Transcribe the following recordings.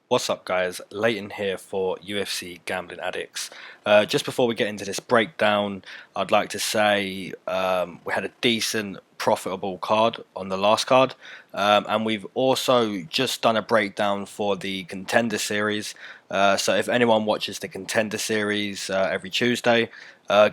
What's up, guys? Leyton here for UFC Gambling Addicts. Just before we get into this breakdown, I'd like to say we had a decent, profitable card on the last card, and we've also just done a breakdown for the Contender Series. So if anyone watches the Contender Series every Tuesday,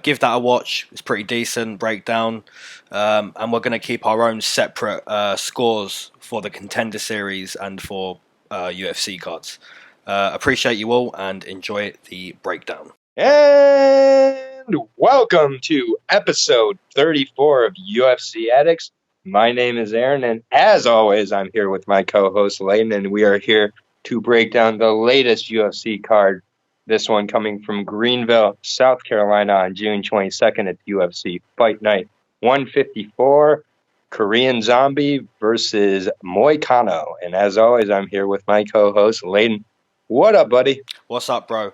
give that a watch. It's pretty decent breakdown, and we're going to keep our own separate scores for the Contender Series and for UFC cards. Appreciate you all and enjoy the breakdown. And welcome to episode 34 of UFC Addicts. My name is Aaron, and as always, I'm here with my co-host Leyton, and we are here to break down the latest UFC card. This one coming from Greenville, South Carolina on June 22nd at UFC Fight Night 154. Korean Zombie versus Moicano. And as always, I'm here with my co-host, Leyton. What up, buddy? What's up, bro?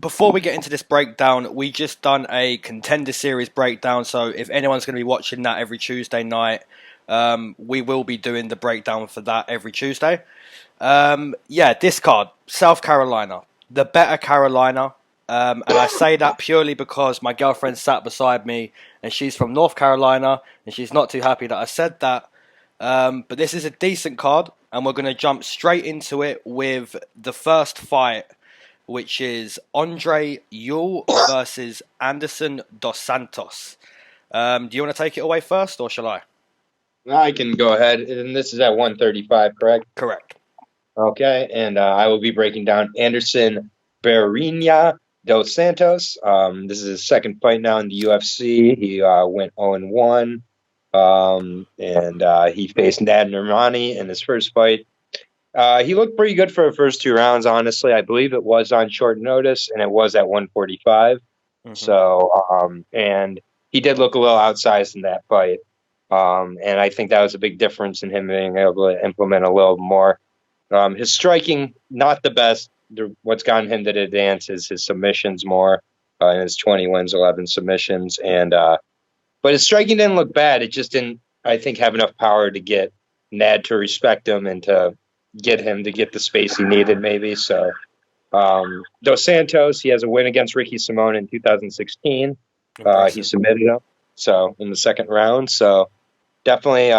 Before we get into this breakdown, we just done a Contender Series breakdown. So if anyone's going to be watching that every Tuesday night, we will be doing the breakdown for that every Tuesday. This card, South Carolina, the better Carolina. And I say that purely because my girlfriend sat beside me and she's from North Carolina and she's not too happy that I said that. But this is a decent card and we're going to jump straight into it with the first fight, which is Andre Ewell versus Anderson dos Santos. Do you want to take it away first or shall I? I can go ahead. And this is at 135, correct? Correct. Okay, and I will be breaking down Anderson Barberena dos Santos. This is his second fight now in the UFC. He went 0-1, and he faced Nad Nurmani in his first fight. He looked pretty good for the first two rounds, honestly. I believe it was on short notice, and it was at 145. Mm-hmm. So, and he did look a little outsized in that fight. And I think that was a big difference in him being able to implement a little more. His striking, not the best. What's gotten him to the dance is his submissions more. His 20 wins, 11 submissions. But his striking didn't look bad. It just didn't, I think, have enough power to get Nad to respect him and to get him to get the space he needed, maybe. So, Dos Santos, he has a win against Ricky Simón in 2016. He submitted him in the second round. So, definitely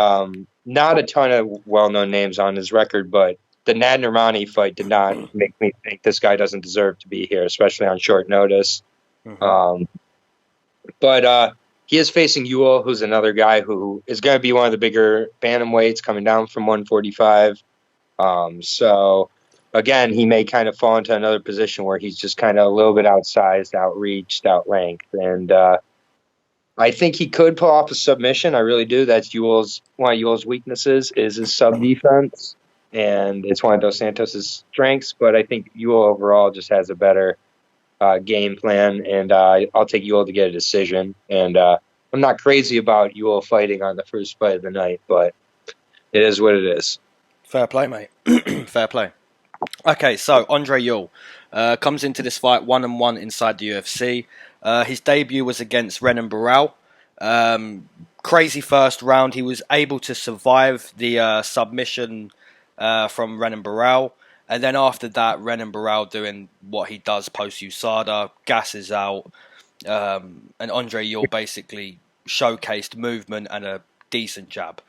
not a ton of well-known names on his record, but the Nad Nurmani fight did not make me think this guy doesn't deserve to be here, especially on short notice. Mm-hmm. But he is facing Ewell, who's another guy who is going to be one of the bigger bantamweights coming down from 145. So, again, he may kind of fall into another position where he's just kind of a little bit outsized, outreached, outranked. And I think he could pull off a submission. I really do. That's one of Ewell's weaknesses is his sub-defense. And it's one of Dos Santos' strengths, but I think Ewell overall just has a better game plan, and I'll take Ewell to get a decision. And I'm not crazy about Ewell fighting on the first fight of the night, but it is what it is. Fair play, mate. Fair play. Okay, so Andre Ewell comes into this fight 1-1 inside the UFC. His debut was against Renan Barão. Crazy first round. He was able to survive the submission from Renan Barão, and then after that, Renan Barão doing what he does post USADA, gasses out, and Andre Ewell basically showcased movement and a decent jab.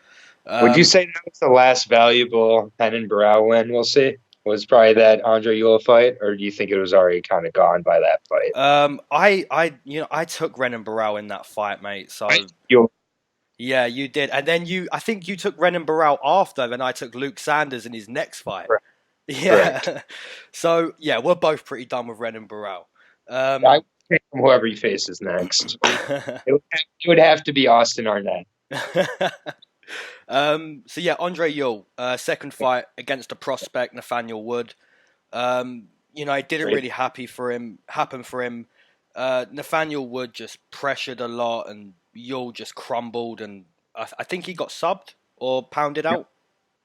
Would you say that was the last valuable Renan Barão win we'll see? Was probably that Andre Ewell fight, or do you think it was already kind of gone by that fight? I took Renan Barão in that fight, mate. So. Yeah, you did. And then I think you took Renan Barão after, and I took Luke Sanders in his next fight. Correct. Yeah. Correct. So, yeah, we're both pretty done with Renan Barão. I would take whoever he faces next. it would have to be Austin Arnett. So, yeah, Andre Ewell, second fight against a prospect, Nathaniel Wood. It didn't really happen for him. Nathaniel Wood just pressured a lot, and Ewell just crumbled, and I think he got subbed or pounded out.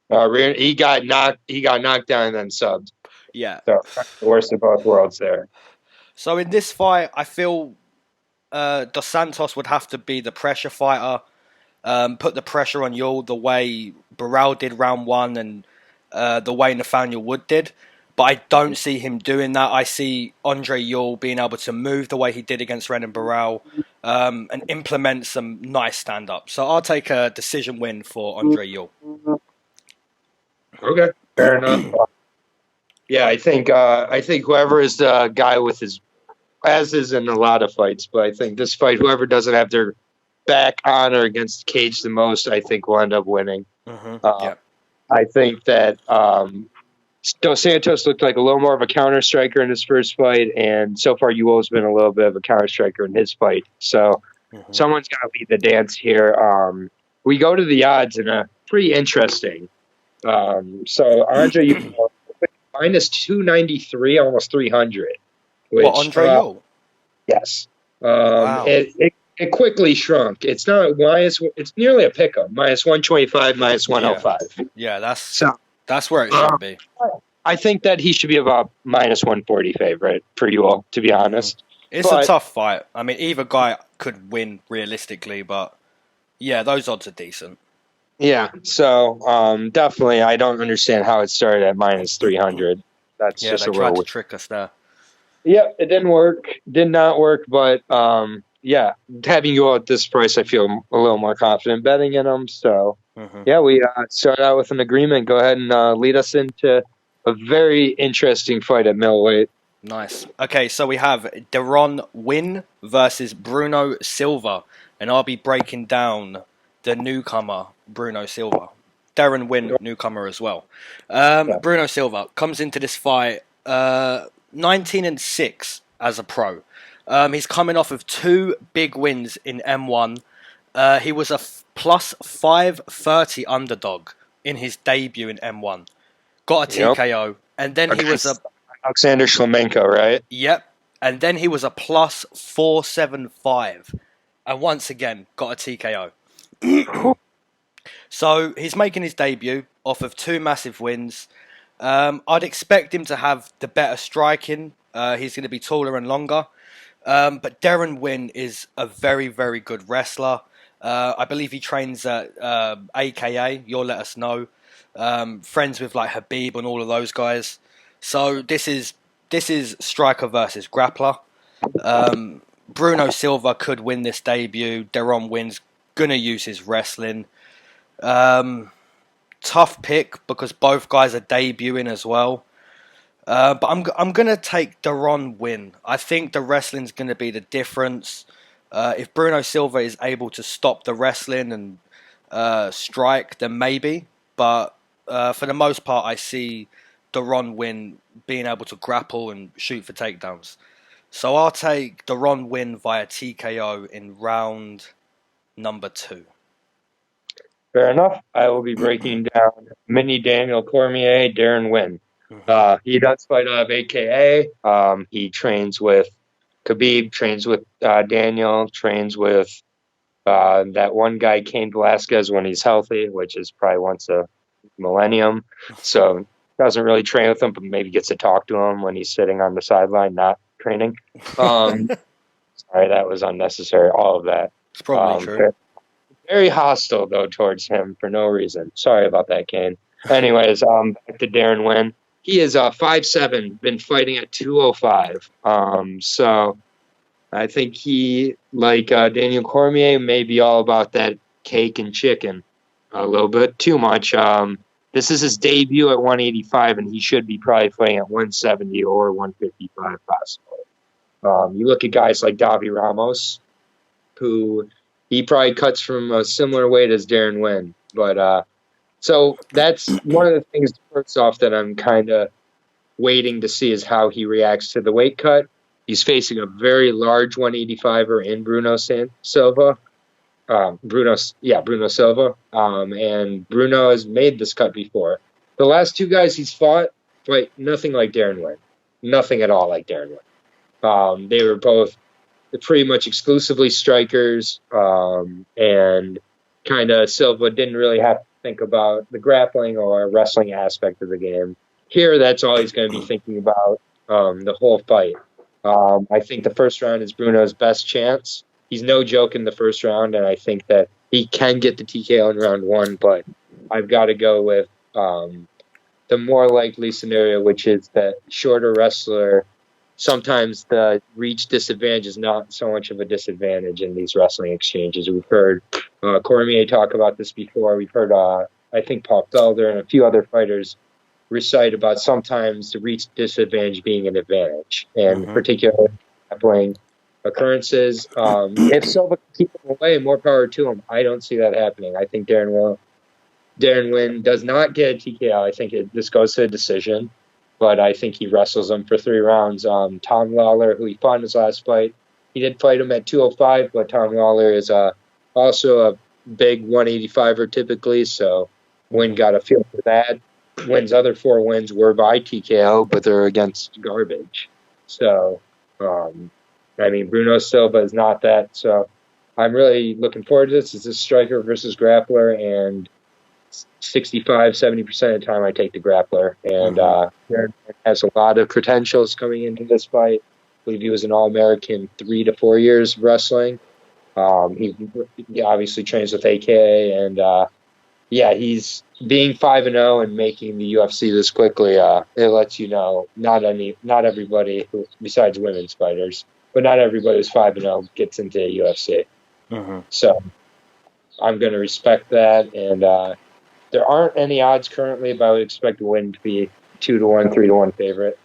He got knocked down and then subbed. Yeah. So the worst of both worlds there. So in this fight, I feel Dos Santos would have to be the pressure fighter, put the pressure on Ewell the way Barão did round one and the way Nathaniel Wood did. but I don't see him doing that. I see Andre Ewell being able to move the way he did against Renan Barral and implement some nice stand-up. So I'll take a decision win for Andre Ewell. Okay, fair enough. Yeah, I think whoever is the guy with his, as is in a lot of fights, but I think this fight, whoever doesn't have their back on or against the cage the most, I think will end up winning. Yeah. I think that Dos Santos looked like a little more of a counter striker in his first fight, and so far Ewell's been a little bit of a counter striker in his fight. So someone's got to lead the dance here. We go to the odds, and pretty interesting. So Andre Ewell minus 293, almost 300. Which, Andre Ewell? Yes. Wow. It quickly shrunk. It's not minus. It's nearly a pick-up. Minus 125, minus 105. Yeah, that's where it should be. I think that he should be about minus 140 favorite for you all, to be honest. It's a tough fight. I mean, either guy could win realistically, but yeah, those odds are decent. Yeah, so definitely, I don't understand how it started at minus 300. That's just they tried to trick us there. Yeah, it didn't work. Did not work, but yeah, having you all at this price, I feel a little more confident betting in them. So, yeah, we start out with an agreement. Go ahead and lead us into a very interesting fight at middleweight. Nice. Okay, so we have Deron Winn versus Bruno Silva, and I'll be breaking down the newcomer, Bruno Silva. Deron Winn, newcomer as well. Bruno Silva comes into this fight 19-6 as a pro. He's coming off of 2 big wins in M1. He was a plus 530 underdog in his debut in M1. Got a TKO, and then he was a Alexander Shlemenko, right? Yep, and then he was a plus 475, and once again got a TKO. So he's making his debut off of 2 massive wins. I'd expect him to have the better striking. He's going to be taller and longer. But Deron Winn is a very, very good wrestler. I believe he trains at AKA. You'll let us know. Friends with like Habib and all of those guys. So this is striker versus grappler. Bruno Silva could win this debut. Deron Winn's gonna use his wrestling. Tough pick because both guys are debuting as well. But I'm gonna take Deron Winn. I think the wrestling's gonna be the difference. If Bruno Silva is able to stop the wrestling and strike, then maybe. But for the most part, I see Deron Winn being able to grapple and shoot for takedowns. So I'll take Deron Winn via TKO in round number 2. Fair enough. I will be breaking down mini Daniel Cormier, Deron Winn. He does fight out of AKA. He trains with Khabib, trains with Daniel, trains with that one guy, Cain Velasquez, when he's healthy, which is probably once a millennium. So doesn't really train with him, but maybe gets to talk to him when he's sitting on the sideline, not training. Sorry, that was unnecessary. All of that. It's probably true. Very hostile, though, towards him for no reason. Sorry about that, Cain. Anyways, back to Deron Winn. He is 5'7", been fighting at 205. So I think he, like Daniel Cormier, may be all about that cake and chicken a little bit too much. This is his debut at 185, and he should be probably fighting at 170 or 155 possibly. You look at guys like Davi Ramos, who he probably cuts from a similar weight as Deron Winn. But so that's one of the things, first off, that I'm kind of waiting to see is how he reacts to the weight cut. He's facing a very large 185er in Bruno Silva. Bruno Silva. And Bruno has made this cut before. The last 2 guys he's fought, nothing like Deron Winn. Nothing at all like Deron Winn. They were both pretty much exclusively strikers, and kind of Silva didn't really have to think about the grappling or wrestling aspect of the game. Here, that's all he's going to be thinking about the whole fight. I think the first round is Bruno's best chance. He's no joke in the first round, and I think that he can get the TKO in round 1, but I've got to go with the more likely scenario, which is that shorter wrestler, sometimes the reach disadvantage is not so much of a disadvantage in these wrestling exchanges. We've heard Cormier talk about this before. We've heard, I think, Paul Felder and a few other fighters recite about sometimes the reach disadvantage being an advantage, and particularly grappling occurrences. If Silva can keep him away, more power to him. I don't see that happening. I think Darren Winn does not get a TKO. I think this goes to a decision, but I think he wrestles him for 3 rounds. Tom Lawler, who he fought in his last fight, he did fight him at 205, but Tom Lawler is also a big 185er typically, so Winn got a feel for that. Winn's other 4 wins were by TKO, but they're against garbage. So, I mean, Bruno Silva is not that. So I'm really looking forward to this. It's a striker versus grappler, and 65-70% of the time I take the grappler. And Darren has a lot of credentials coming into this fight. I believe he was an All-American 3 to 4 years of wrestling. He obviously trains with AKA, and he's being 5-0 and making the UFC this quickly. It lets you know not everybody, besides women's fighters, but not everybody who's 5-0 gets into UFC. So I'm going to respect that, and there aren't any odds currently, but I would expect Winn to be 2-1, 3-1 favorite.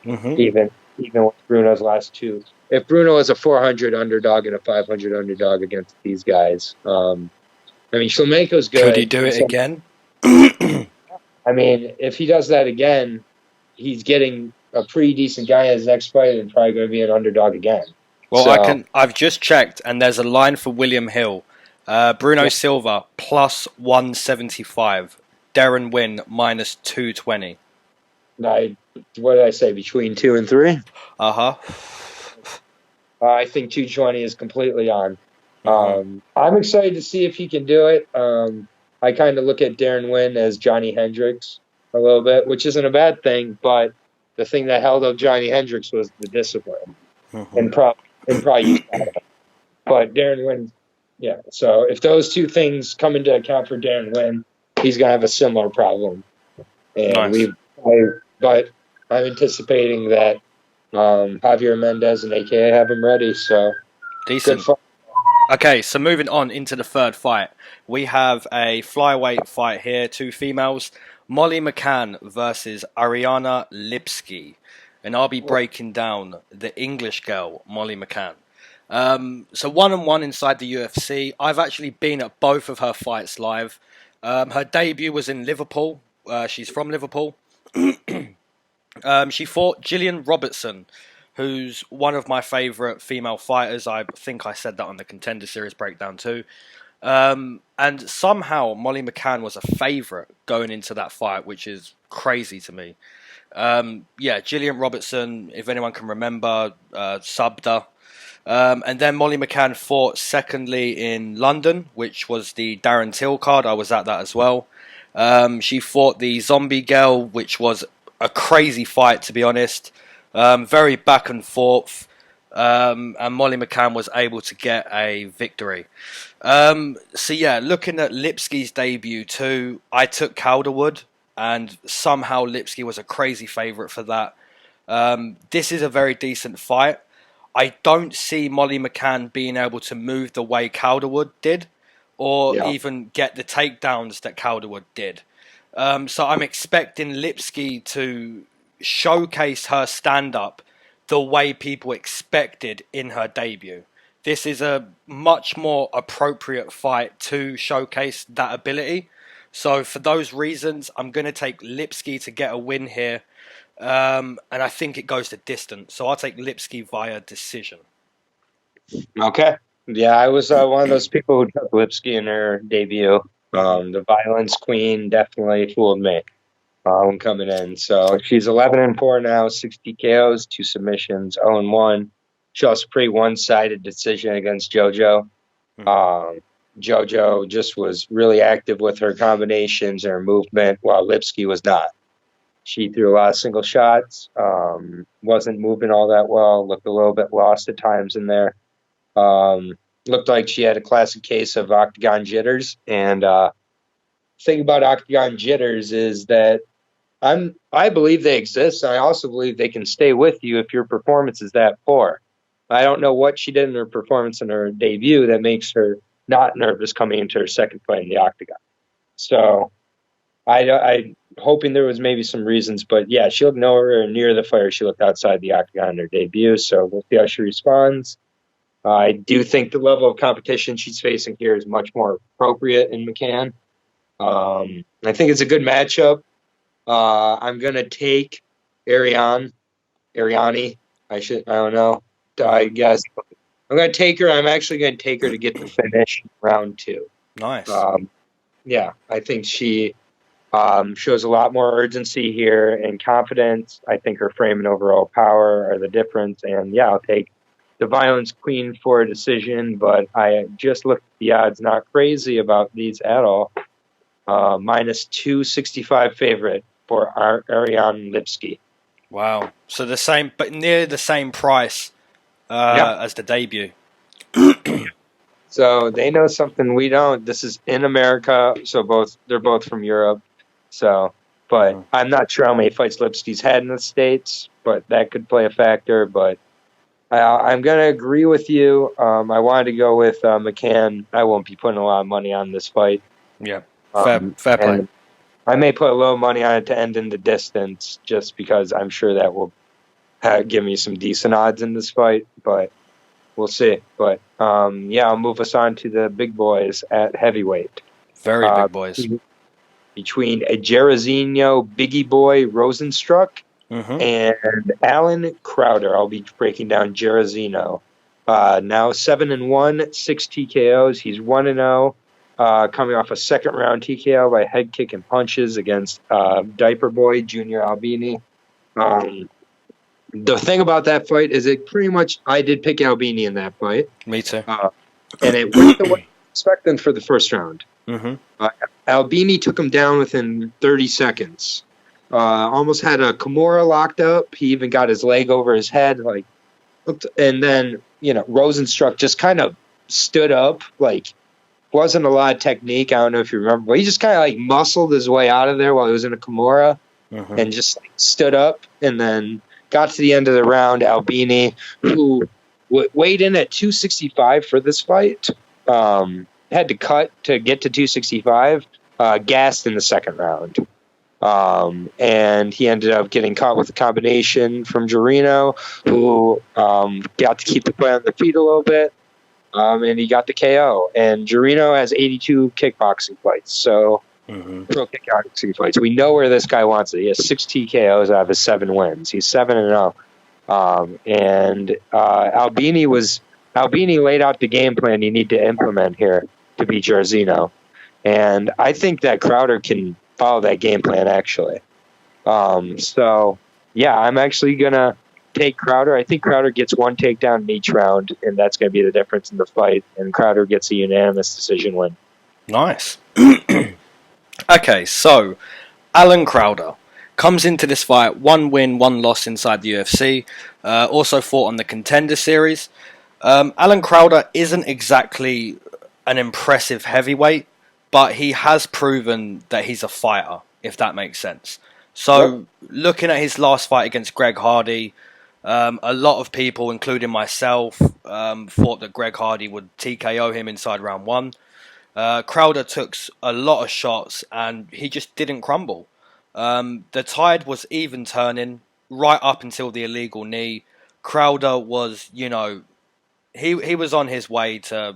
Even with Bruno's last 2. If Bruno is a 400 underdog and a 500 underdog against these guys, I mean, Shlemenko's good. Could he do it again? I mean, if he does that again, he's getting a pretty decent guy in his next fight and probably going to be an underdog again. Well, I've just checked, and there's a line for William Hill. Bruno Silva plus 175. Darren Winn minus 220. What did I say? Between 2 and 3? I think 220 is completely on. I'm excited to see if he can do it. I kind of look at Darren Winn as Johnny Hendricks a little bit, which isn't a bad thing, but the thing that held up Johnny Hendricks was the discipline. And probably but Darren Winn, so if those 2 things come into account for Darren Winn, he's going to have a similar problem. And but I'm anticipating that Javier Mendez and AKA have him ready, so decent. Okay, so moving on into the third fight. We have a flyweight fight here, 2 females. Molly McCann versus Ariana Lipski. And I'll be breaking down the English girl, Molly McCann. So 1-1 inside the UFC. I've actually been at both of her fights live. Her debut was in Liverpool. She's from Liverpool. She fought Gillian Robertson, who's one of my favourite female fighters. I think I said that on the Contender Series breakdown too. And somehow Molly McCann was a favourite going into that fight, which is crazy to me. Gillian Robertson, if anyone can remember, subbed her. And then Molly McCann fought secondly in London, which was the Darren Till card. I was at that as well. She fought the Zombie Girl, which was a crazy fight, to be honest. Very back and forth. And Molly McCann was able to get a victory. Looking at Lipski's debut too, I took Calderwood, and somehow Lipski was a crazy favourite for that. This is a very decent fight. I don't see Molly McCann being able to move the way Calderwood did, or even get the takedowns that Calderwood did. So I'm expecting Lipski to showcase her stand-up the way people expected in her debut. This is a much more appropriate fight to showcase that ability. So for those reasons, I'm going to take Lipski to get a win here. And I think it goes the distance. So I'll take Lipski via decision. Okay. Yeah, I was one of those people who took Lipski in her debut. The violence queen definitely fooled me when coming in. So she's 11-4 now, 60 KOs, 2 submissions, 0-1. She lost a pretty one-sided decision against JoJo. JoJo just was really active with her combinations and her movement, while Lipski was not. She threw a lot of single shots, wasn't moving all that well, looked a little bit lost at times in there. Looked like she had a classic case of octagon jitters. And the thing about octagon jitters is that I believe they exist. I also believe they can stay with you if your performance is that poor. I don't know what she did in her performance in her debut that makes her not nervous coming into her second fight in the octagon. So I hoping there was maybe some reasons, but yeah, she looked nowhere near the fire she looked outside the octagon in her debut. So we'll see how she responds. I do think the level of competition she's facing here is much more appropriate in McCann. I think it's a good matchup. I'm gonna take Ariane, Ariani. I don't know. I guess I'm gonna take her. I'm actually gonna take her to get the finish round 2. Nice. Yeah, I think she shows a lot more urgency here and confidence. I think her frame and overall power are the difference. And yeah, I'll take the Violence Queen for a decision, but I just looked at the odds, not crazy about these at all. Minus 265 favorite for Ariane Lipski. Wow. So the same, but near the same price as the debut. So they know something we don't. This is in America, so they're both from Europe. So, but I'm not sure how many fights Lipski's had in the States, but that could play a factor. But I'm going to agree with you. I wanted to go with McCann. I won't be putting a lot of money on this fight. Yeah, fair play. I may put a little money on it to end in the distance, just because I'm sure that will give me some decent odds in this fight. But we'll see. But yeah, I'll move us on to the big boys at heavyweight. Very big boys. Between a Jairzinho Biggie Boy Rozenstruik and Alan Crowder. I'll be breaking down Jairzinho. Now 7-1, 6 TKOs. He's 1-0, coming off a second round TKO by head kick and punches against Diaper Boy Junior Albini. The thing about that fight is it pretty much I did pick Albini in that fight. Me too. And it went the way I expected for the first round. Albini took him down within 30 seconds. Almost had a Kimura locked up. He even got his leg over his head. And then, Rozenstruik just kind of stood up. Wasn't a lot of technique. I don't know if you remember. But he just kind of muscled his way out of there while he was in a Kimura and just stood up and then got to the end of the round. Albini, who weighed in at 265 for this fight, had to cut to get to 265, gassed in the second round. And he ended up getting caught with a combination from Chirico, who got to keep the fight on their feet a little bit, and he got the KO. And Chirico has 82 kickboxing fights, so pro kickboxing fights. We know where this guy wants it. He has 6 TKOs out of his 7 wins. He's 7-0. And Albini laid out the game plan you need to implement here to beat Jairzinho. And I think that Crowder can follow that game plan, actually. So, yeah, I'm actually going to take Crowder. I think Crowder gets 1 takedown in each round, and that's going to be the difference in the fight. And Crowder gets a unanimous decision win. Nice. Okay, so Alan Crowder comes into this fight 1 win, 1 loss inside the UFC. Also fought on the Contender Series. Alan Crowder isn't exactly an impressive heavyweight, but he has proven that he's a fighter, if that makes sense. So, looking at his last fight against Greg Hardy, a lot of people, including myself, thought that Greg Hardy would TKO him inside round 1. Crowder took a lot of shots, and he just didn't crumble. The tide was even turning right up until the illegal knee. Crowder was, he was on his way to,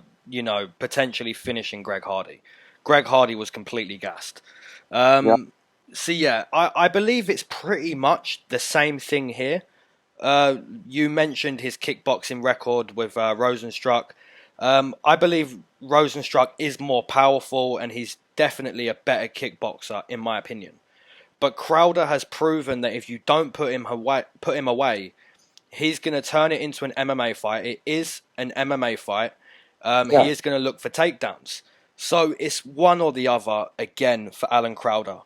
potentially finishing Greg Hardy. Greg Hardy was completely gassed. So yeah, I believe it's pretty much the same thing here. You mentioned his kickboxing record with Rozenstruik. I believe Rozenstruik is more powerful and he's definitely a better kickboxer in my opinion. But Crowder has proven that if you don't put him away, he's going to turn it into an MMA fight. It is an MMA fight. He is going to look for takedowns. So it's one or the other again for Alan Crowder.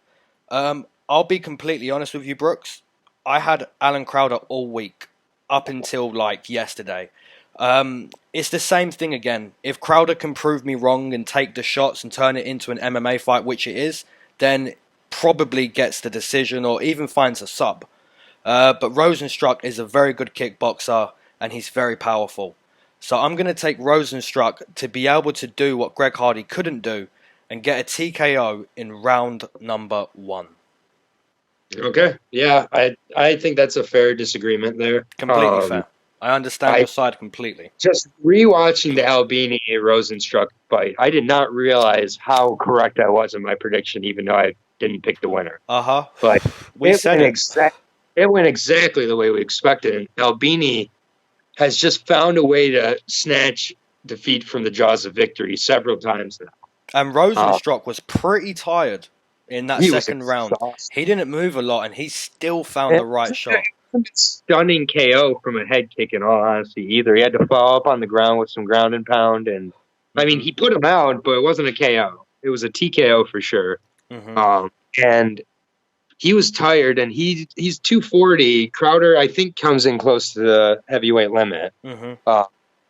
I'll be completely honest with you, Brooks. I had Alan Crowder all week up until yesterday. It's the same thing again. If Crowder can prove me wrong and take the shots and turn it into an MMA fight, which it is, then probably gets the decision or even finds a sub. But Rozenstruik is a very good kickboxer and he's very powerful. So I'm going to take Rozenstruik to be able to do what Greg Hardy couldn't do and get a TKO in round number 1. Okay. Yeah, I think that's a fair disagreement there. Completely fair. I understand your side completely. Just rewatching the Albini Rozenstruik fight, I did not realize how correct I was in my prediction, even though I didn't pick the winner. But it went exactly the way we expected. And Albini has just found a way to snatch defeat from the jaws of victory several times now. And Rozenstruik was pretty tired in that second round. He didn't move a lot, and he still found the right shot. Stunning KO from a head kick, in all honesty, either. He had to follow up on the ground with some ground and pound. And I mean, he put him out, but it wasn't a KO. It was a TKO for sure. And he was tired, and he's 240. Crowder, I think, comes in close to the heavyweight limit.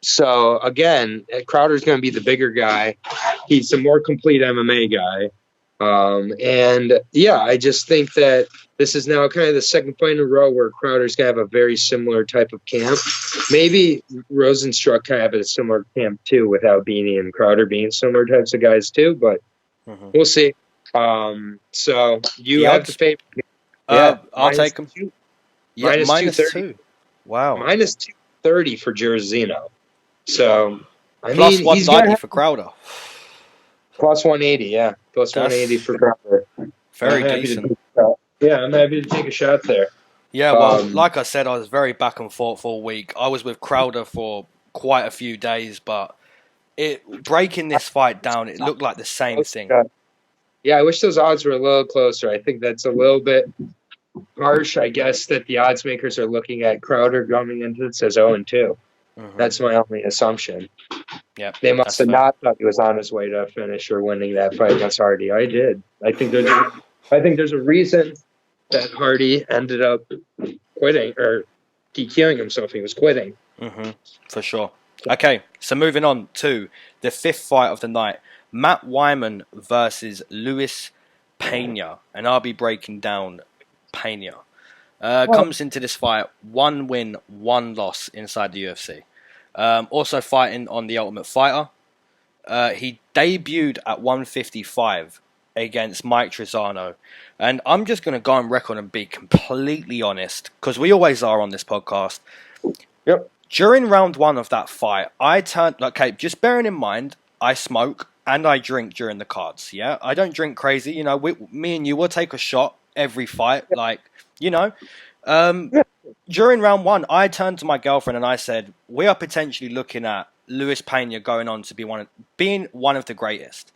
So, again, Crowder's going to be the bigger guy. He's a more complete MMA guy. And, yeah, I just think that this is now kind of the second fight in a row where Crowder's going to have a very similar type of camp. Maybe Rozenstruik kind of have a similar camp, too, with Albini and Crowder being similar types of guys, too. But we'll see. So you have to pay. Yeah, I'll take him. Yeah, minus 2. Wow. Minus 230 for Jairzinho. So, plus 190 for Crowder. Plus 180, yeah. Plus 180 for Crowder. Very decent. Yeah, I'm happy to take a shot there. Yeah, well, like I said, I was very back and forth all week. I was with Crowder for quite a few days, but breaking this fight down, it looked like the same thing. Yeah, I wish those odds were a little closer. I think that's a little bit harsh, I guess, that the odds makers are looking at Crowder coming into it says 0-2. That's my only assumption. Yeah, they must have not thought he was on his way to a finish or winning that fight against Hardy. I did. I think there's a reason that Hardy ended up quitting or DQing himself. He was quitting. For sure. Okay, so moving on to the 5th fight of the night. Matt Wiman versus Luis Pena. And I'll be breaking down Pena. Comes into this fight, 1 win, 1 loss inside the UFC. Also fighting on The Ultimate Fighter. He debuted at 155 against Mike Trizano. And I'm just going to go on record and be completely honest, because we always are on this podcast. Yep. During round 1 of that fight, I turned... Okay, just bearing in mind, I smoke and I drink during the cards, yeah? I don't drink crazy. You know, me and you will take a shot every fight, like, you know. During round 1, I turned to my girlfriend and I said, we are potentially looking at Luis Pena going on to be being one of the greatest.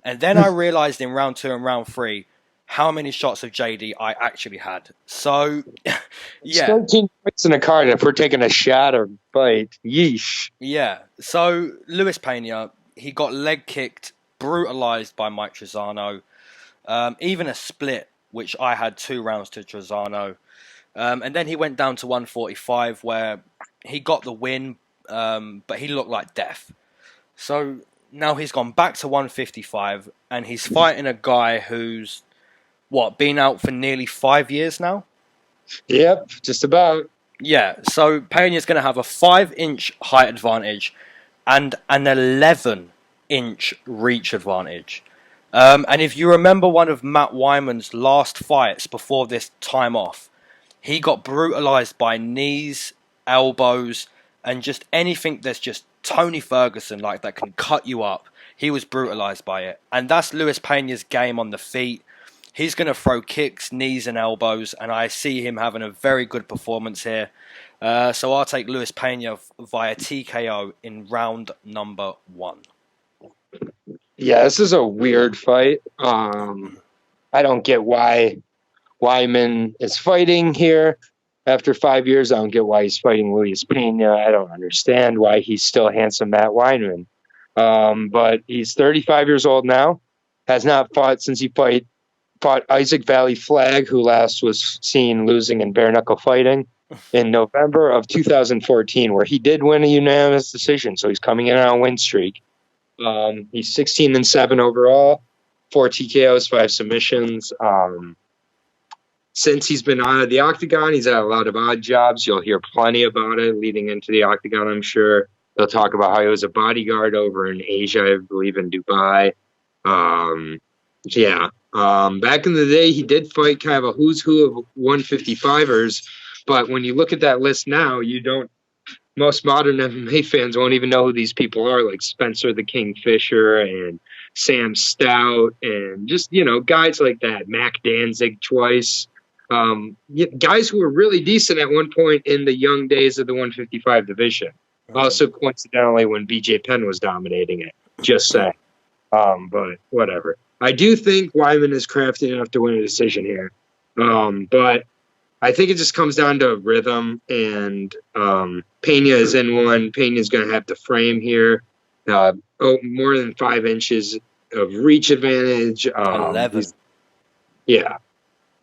And then I realized in round 2 and round 3 how many shots of JD I actually had. So, yeah. 13 points in a card if we're taking a shot or bite. Yeesh. Yeah. So, Luis Pena, he got leg kicked, brutalized by Mike Trizano. Even a split, which I had 2 rounds to Trizano. And then he went down to 145 where he got the win, but he looked like death. So now he's gone back to 155 and he's fighting a guy who's, been out for nearly 5 years now? Yep, just about. Yeah, so Pena's going to have a 5-inch height advantage and an 11-inch reach advantage. And if you remember one of Matt Wiman's last fights before this time off, he got brutalized by knees, elbows, and just anything that's just Tony Ferguson, like that can cut you up. He was brutalized by it. And that's Luis Pena's game on the feet. He's going to throw kicks, knees, and elbows, and I see him having a very good performance here. So I'll take Luis Pena via TKO in round number 1. Yeah, this is a weird fight. I don't get why Wiman is fighting here after 5 years. I don't get why he's fighting Luis Pena. I don't understand why he's still handsome Matt Wiman. But he's 35 years old now. Has not fought since he fought Isaac Valley Flag, who last was seen losing in bare knuckle fighting in November of 2014, where he did win a unanimous decision. So he's coming in on a win streak. He's 16-7 overall. 4 TKOs, 5 submissions. Since he's been out of the octagon, he's had a lot of odd jobs. You'll hear plenty about it leading into the octagon, I'm sure. They'll talk about how he was a bodyguard over in Asia, I believe in Dubai. Back in the day, he did fight kind of a who's who of 155ers. But when you look at that list now, most modern MMA fans won't even know who these people are, like Spencer the Kingfisher and Sam Stout and just, guys like that. Mac Danzig twice. Guys who were really decent at one point in the young days of the 155 division. Also, coincidentally, when BJ Penn was dominating it. Just saying. But whatever. I do think Wiman is crafty enough to win a decision here. But I think it just comes down to rhythm, and Pena is in one. Pena's going to have to frame here. More than 5 inches of reach advantage. 11. Yeah.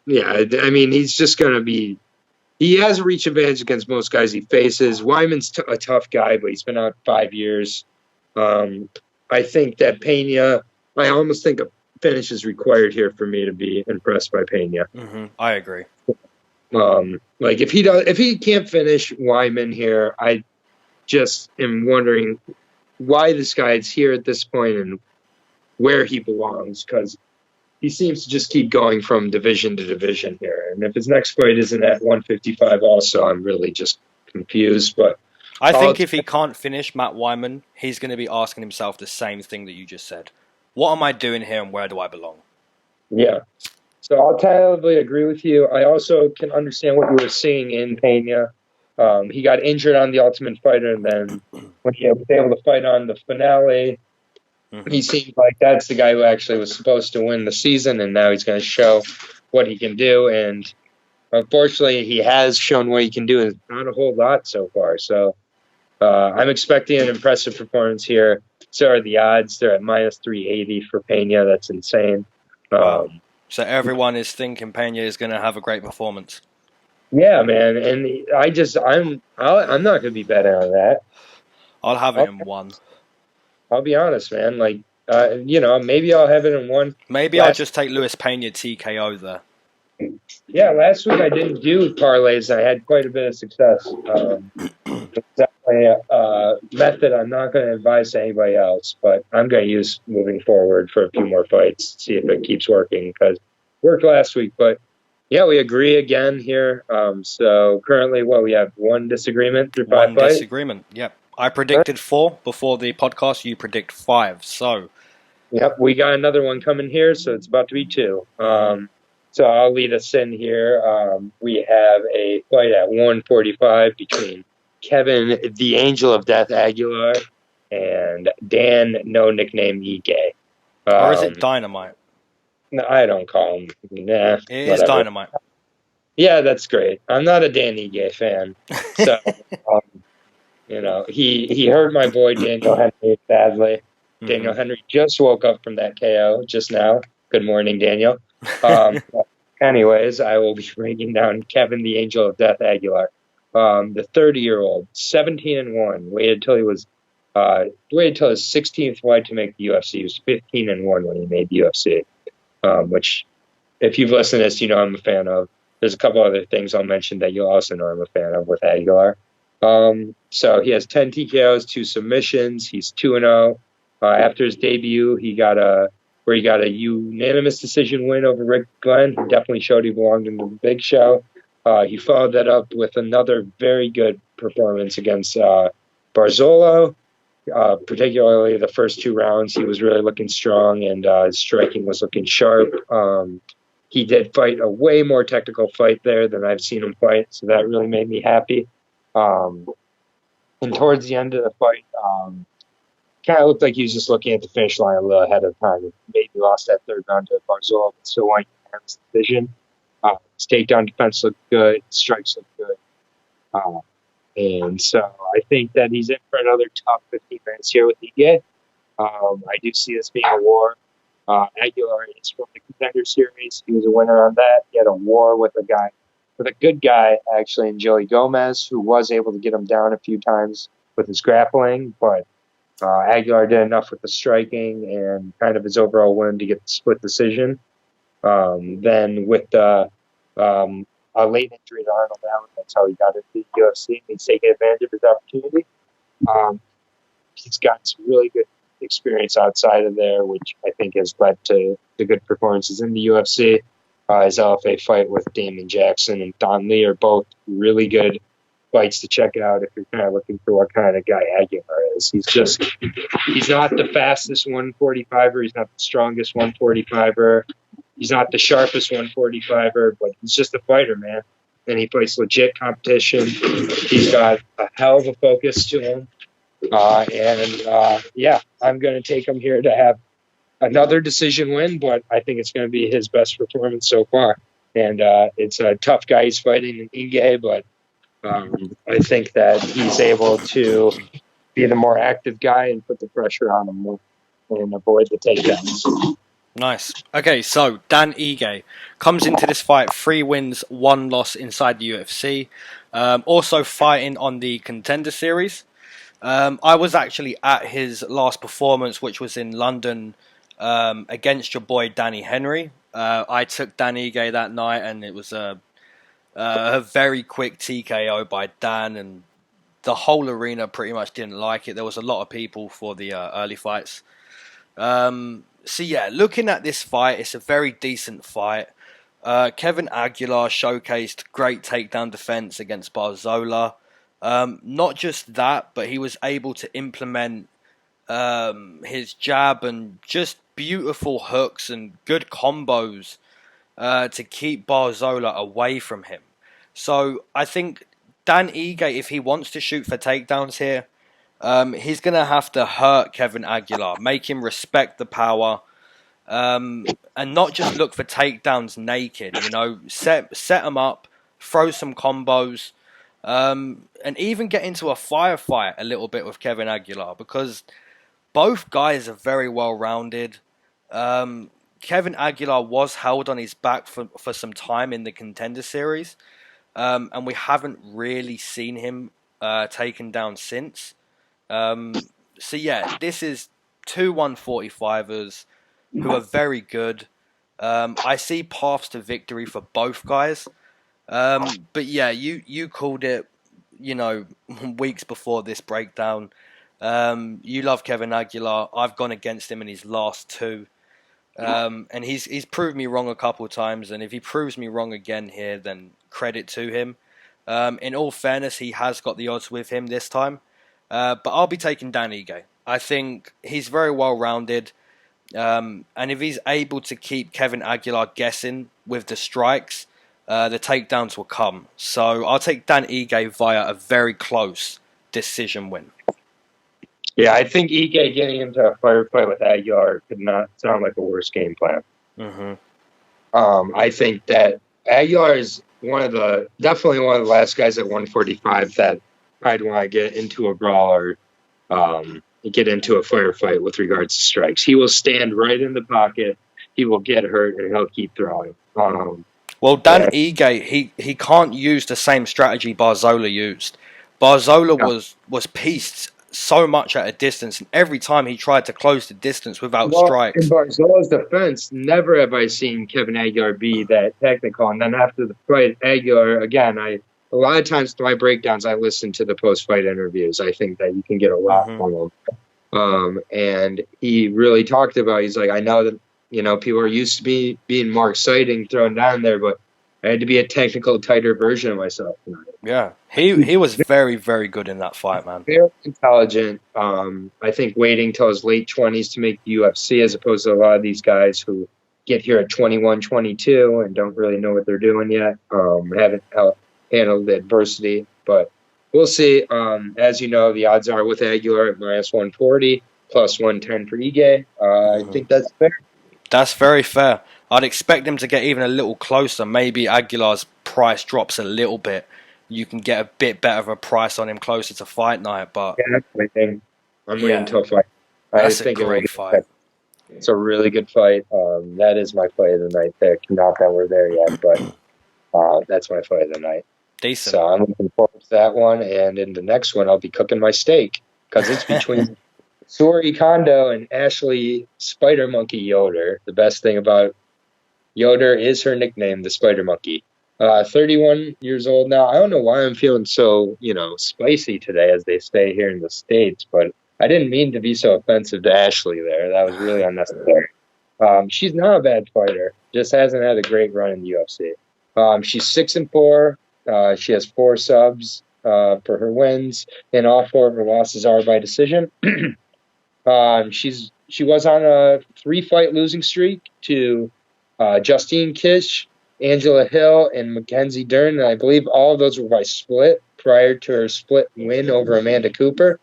I mean, he's just going to be – he has a reach advantage against most guys he faces. Wyman's a tough guy, but he's been out 5 years. I think that Pena – I almost think a finish is required here for me to be impressed by Pena. Mm-hmm. I agree. If he can't finish Wyman here, I just am wondering why this guy is here at this point and where he belongs, because he seems to just keep going from division to division here. And if his next fight isn't at 155 also, I'm really just confused. But I think if he can't finish Matt Wiman, he's going to be asking himself the same thing that you just said. What am I doing here and where do I belong? Yeah. So I'll totally agree with you. I also can understand what you were seeing in Pena. He got injured on the Ultimate Fighter, and then when he was able to fight on the finale, he seemed like that's the guy who actually was supposed to win the season, and now he's going to show what he can do. And unfortunately, he has shown what he can do, and not a whole lot so far. So I'm expecting an impressive performance here. So are the odds. They're at minus 380 for Pena. That's insane. So everyone is thinking Pena is going to have a great performance. Yeah, man, and I'm not going to be betting on that. I'll have it in 1. I'll be honest, man. Maybe I'll have it in 1. Maybe I'll just take Luis Pena TKO there. Yeah, last week I didn't do parlays. I had quite a bit of success. It's definitely a method I'm not going to advise to anybody else, but I'm going to use moving forward for a few more fights, see if it keeps working, because it worked last week. But yeah, we agree again here. So currently, we have 1 disagreement through 5 fights? 1 disagreement, yep. I predicted 4 before the podcast. You predict 5, so... Yep, we got another one coming here, so it's about to be 2. So I'll lead us in here. We have a fight at 145 between Kevin, the Angel of Death Aguilar, and Dan, no nickname Ige. Or is it Dynamite? No, I don't call him. Nah, it is Dynamite. Yeah, that's great. I'm not a Dan Ige fan. So, he hurt my boy Daniel Henry badly. Daniel Henry just woke up from that KO just now. Good morning, Daniel. Anyways, I will be breaking down Kevin, the Angel of Death Aguilar. The 30-year-old, 17-1, waited till his 16th fight to make the UFC. He was 15-1 when he made the UFC, which, if you've listened to this, you know I'm a fan of. There's a couple other things I'll mention that you'll also know I'm a fan of with Aguilar. So he has 10 TKOs, 2 submissions. He's 2-0. After his debut, he got a unanimous decision win over Rick Glenn. He definitely showed he belonged in the big show. He followed that up with another very good performance against Barzolo. Particularly the first 2 rounds, he was really looking strong, and his striking was looking sharp. He did fight a way more technical fight there than I've seen him fight, so that really made me happy. And towards the end of the fight, kind of looked like he was just looking at the finish line a little ahead of time. Maybe lost that 3rd round to Barzolo, but still won his division. His takedown defense looked good. His strikes looked good. And so I think that he's in for another tough 15 minutes here with Ige. I do see this being a war. Aguilar is from the Contender Series. He was a winner on that. He had a war with a good guy, actually, in Joey Gomez, who was able to get him down a few times with his grappling, but Aguilar did enough with the striking and kind of his overall win to get the split decision. Then with the a late injury to Arnold Allen, that's how he got into the UFC. He's taking advantage of his opportunity. He's got some really good experience outside of there, which I think has led to the good performances in the UFC. His LFA fight with Damon Jackson and Don Lee are both really good fights to check out if you're kind of looking for what kind of guy Aguilar is. He's not the fastest 145er. He's not the strongest 145er. He's not the sharpest 145er, but he's just a fighter, man. And he fights legit competition. He's got a hell of a focus to him. I'm going to take him here to have another decision win, but I think it's going to be his best performance so far. And it's a tough guy he's fighting in Ige, but I think that he's able to be the more active guy and put the pressure on him more and avoid the takedowns. Nice. Okay, so Dan Ige comes into this fight 3 wins, 1 loss inside the UFC. Also fighting on the Contender Series. I was actually at his last performance, which was in London against your boy Danny Henry. I took Dan Ige that night, and it was a very quick TKO by Dan, and the whole arena pretty much didn't like it. There was a lot of people for the early fights. So yeah, looking at this fight, it's a very decent fight. Kevin Aguilar showcased great takedown defense against Barzola. Not just that, but he was able to implement his jab and just beautiful hooks and good combos to keep Barzola away from him. So I think Dan Ige, if he wants to shoot for takedowns here, he's going to have to hurt Kevin Aguilar, make him respect the power, and not just look for takedowns naked. You know, set him up, throw some combos, and even get into a firefight a little bit with Kevin Aguilar, because both guys are very well rounded. Kevin Aguilar was held on his back for some time in the Contender Series, and we haven't really seen him taken down since. So yeah, this is 2 145ers who are very good. I see paths to victory for both guys. But yeah, you called it, you know, weeks before this breakdown. You love Kevin Aguilar. I've gone against him in his last 2. And he's proved me wrong a couple of times, and if he proves me wrong again here, then credit to him. In all fairness, he has got the odds with him this time. But I'll be taking Dan Ige. I think he's very well rounded. And if he's able to keep Kevin Aguilar guessing with the strikes, the takedowns will come. So I'll take Dan Ige via a very close decision win. Yeah, I think Ige getting into a firefight with Aguilar could not sound like a worse game plan. Mm-hmm. I think that Aguilar is definitely one of the last guys at 145 that I'd want to get into a brawl or get into a firefight with regards to strikes. He will stand right in the pocket. He will get hurt, and he'll keep throwing. Well, Dan Ige, he can't use the same strategy Barzola used. Barzola was pieced so much at a distance, and every time he tried to close the distance without strikes. In Barzola's defense, never have I seen Kevin Aguilar be that technical. And then after the fight, Aguilar, again, a lot of times through my breakdowns, I listen to the post-fight interviews. I think that you can get a lot from them. And he really talked about, he's like, I know that, you know, people are used to being more exciting thrown down there, but I had to be a technical, tighter version of myself tonight. Yeah, he was very, very good in that fight, man. Very intelligent. I think waiting till his late 20s to make the UFC, as opposed to a lot of these guys who get here at 21, 22 and don't really know what they're doing yet. Haven't handled the adversity, but we'll see. As you know, the odds are with Aguilar at minus 140, plus 110 for Ige. I think that's fair. That's very fair. I'd expect them to get even a little closer. Maybe Aguilar's price drops a little bit. You can get a bit better of a price on him closer to fight night. But yeah, that's my thing. I'm waiting until fight. That's a great fight. It's a really good fight. That is my fight of the night pick. Not that we're there yet, but that's my fight of the night. Decent. So I'm looking forward to that one. And in the next one, I'll be cooking my steak because it's between Sori Kondo and Ashley Spider Monkey Yoder. The best thing about Yoder is her nickname, the Spider Monkey. 31 years old now. I don't know why I'm feeling so, spicy today, as they say here in the States, but I didn't mean to be so offensive to Ashley there. That was really unnecessary. She's not a bad fighter, just hasn't had a great run in the UFC. She's 6-4. She has 4 subs for her wins, and all 4 of her losses are by decision. She was on a 3-fight losing streak to Justine Kish, Angela Hill, and Mackenzie Dern, and I believe all of those were by split prior to her split win over Amanda Cooper.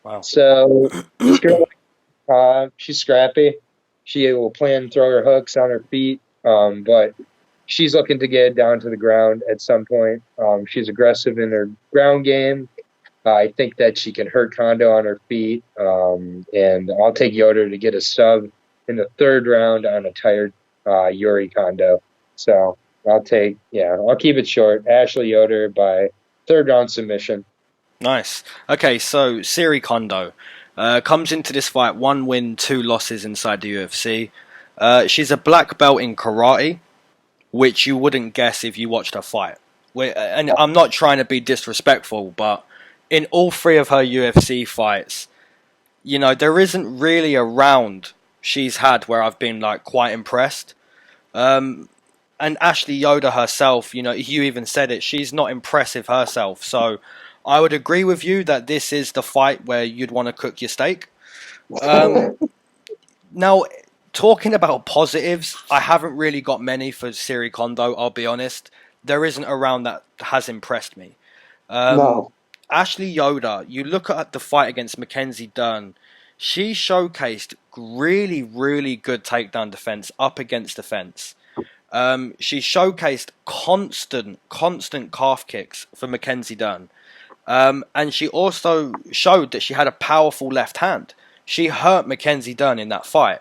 Wow. So this girl, she's scrappy. She will plan and throw her hooks on her feet, but she's looking to get down to the ground at some point. She's aggressive in her ground game. I think that she can hurt Kondo on her feet, and I'll take Yoder to get a sub in the 3rd round on a tired Yuri Kondo. So I'll keep it short. Ashley Yoder by 3rd round submission. Nice. Okay, so Siri Kondo comes into this fight 1 win, 2 losses inside the UFC. She's a black belt in karate, which you wouldn't guess if you watched her fight. And I'm not trying to be disrespectful, but in all 3 of her UFC fights, there isn't really a round she's had where I've been quite impressed. And Ashley Yoder herself, you even said it, she's not impressive herself. So I would agree with you that this is the fight where you'd want to cook your steak. Now, talking about positives, I haven't really got many for Siri Kondo, I'll be honest. There isn't a round that has impressed me. No. Ashley Yoder, you look at the fight against Mackenzie Dern, she showcased really, really good takedown defense up against the fence. She showcased constant calf kicks for Mackenzie Dern. And she also showed that she had a powerful left hand. She hurt Mackenzie Dern in that fight.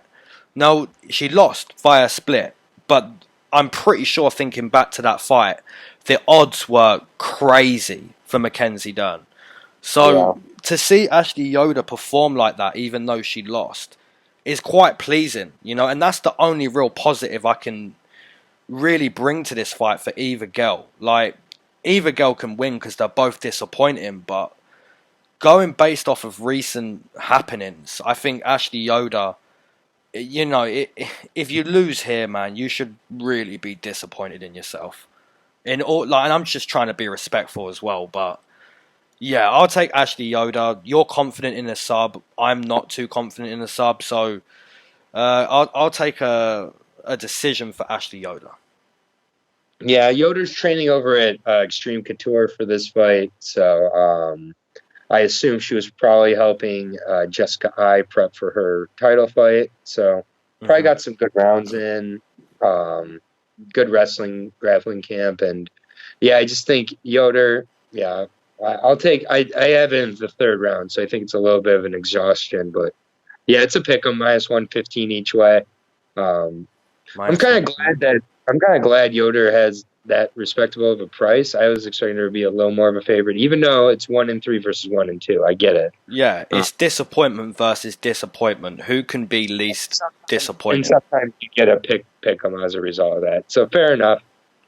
Now, she lost via split, but I'm pretty sure, thinking back to that fight, the odds were crazy for Mackenzie Dern. So to see Ashley Yoder perform like that, even though she lost, is quite pleasing, and that's the only real positive I can really bring to this fight for either girl. Either girl can win because they're both disappointing, but going based off of recent happenings, I think Ashley Yoder, if you lose here, man, you should really be disappointed in yourself. And I'm just trying to be respectful as well, but yeah, I'll take Ashley Yoder. You're confident in the sub. I'm not too confident in the sub, so I'll take a decision for Ashley Yoder. Yeah, Yoder's training over at Extreme Couture for this fight, so I assume she was probably helping Jessica I prep for her title fight. So probably got some good rounds in, good grappling camp, and yeah, I just think Yoder. Yeah, I'll take. I have it in the 3rd round, so I think it's a little bit of an exhaustion, but yeah, it's a pick 'em -115 each way. I'm kind of glad Yoder has that respectable of a price. I was expecting her to be a little more of a favorite, even though it's 1-3 versus 1-2. I get it. Yeah, it's disappointment versus disappointment. Who can be least disappointed? And sometimes you get a pick 'em as a result of that. So fair enough.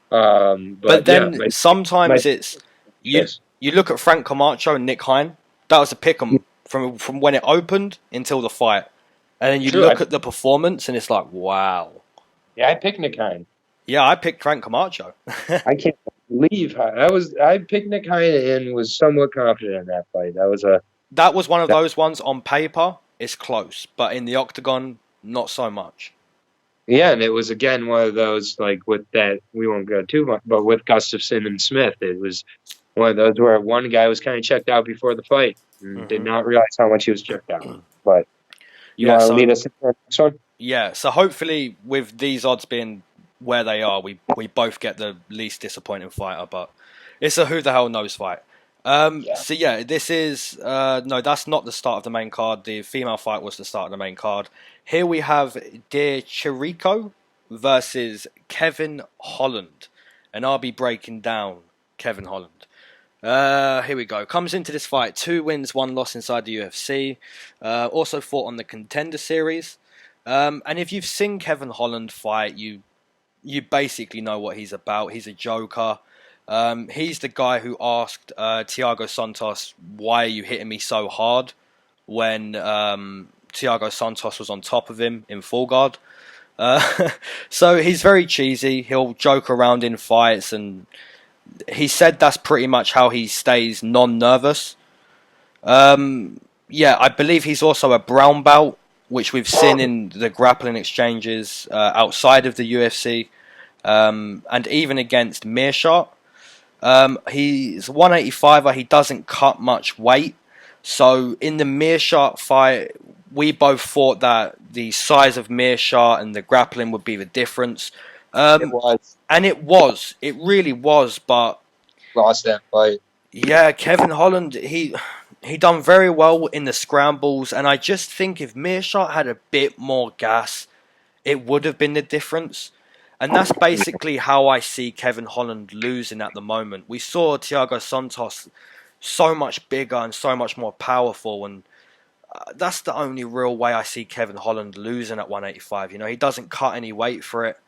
But then sometimes it's you look at Frank Camacho and Nick Hein. That was a pick 'em from when it opened until the fight, and then you look at the performance and it's like, wow. Yeah, I picked Nick Hein. Yeah, I picked Frank Camacho. I can't believe I picked Nick Hein and was somewhat confident in that fight. That was one of those ones on paper. It's close, but in the octagon, not so much. Yeah, and it was again one of those with that, we won't go too much, but with Gustafsson and Smith, it was one of those where one guy was kind of checked out before the fight and did not realize how much he was checked out. But you want to lead us into the next one? Yeah, so hopefully with these odds being where they are, we both get the least disappointing fighter, but it's a who the hell knows fight. So yeah, this is no, that's not the start of the main card. The female fight was the start of the main card. Here we have dear Chirico versus Kevin Holland, and I'll be breaking down Kevin Holland. Here we go. Comes into this fight 2 wins, 1 loss inside the UFC. Also fought on the Contender Series. And if you've seen Kevin Holland fight, you basically know what he's about. He's a joker. He's the guy who asked Thiago Santos, "Why are you hitting me so hard?" when Thiago Santos was on top of him in full guard. So he's very cheesy. He'll joke around in fights, and he said that's pretty much how he stays non-nervous. Yeah, I believe he's also a brown belt, which we've seen in the grappling exchanges outside of the UFC, and even against Mearshart. He's 185er. He doesn't cut much weight. So in the Mearshart fight, we both thought that the size of Mearshart and the grappling would be the difference. It was. And it was. It really was. But Lost that fight. yeah, Kevin Holland, he done very well in the scrambles. And I just think if Mearshart had a bit more gas, it would have been the difference. And that's basically how I see Kevin Holland losing at the moment. We saw Thiago Santos so much bigger and so much more powerful, and that's the only real way I see Kevin Holland losing at 185. You know, he doesn't cut any weight for it.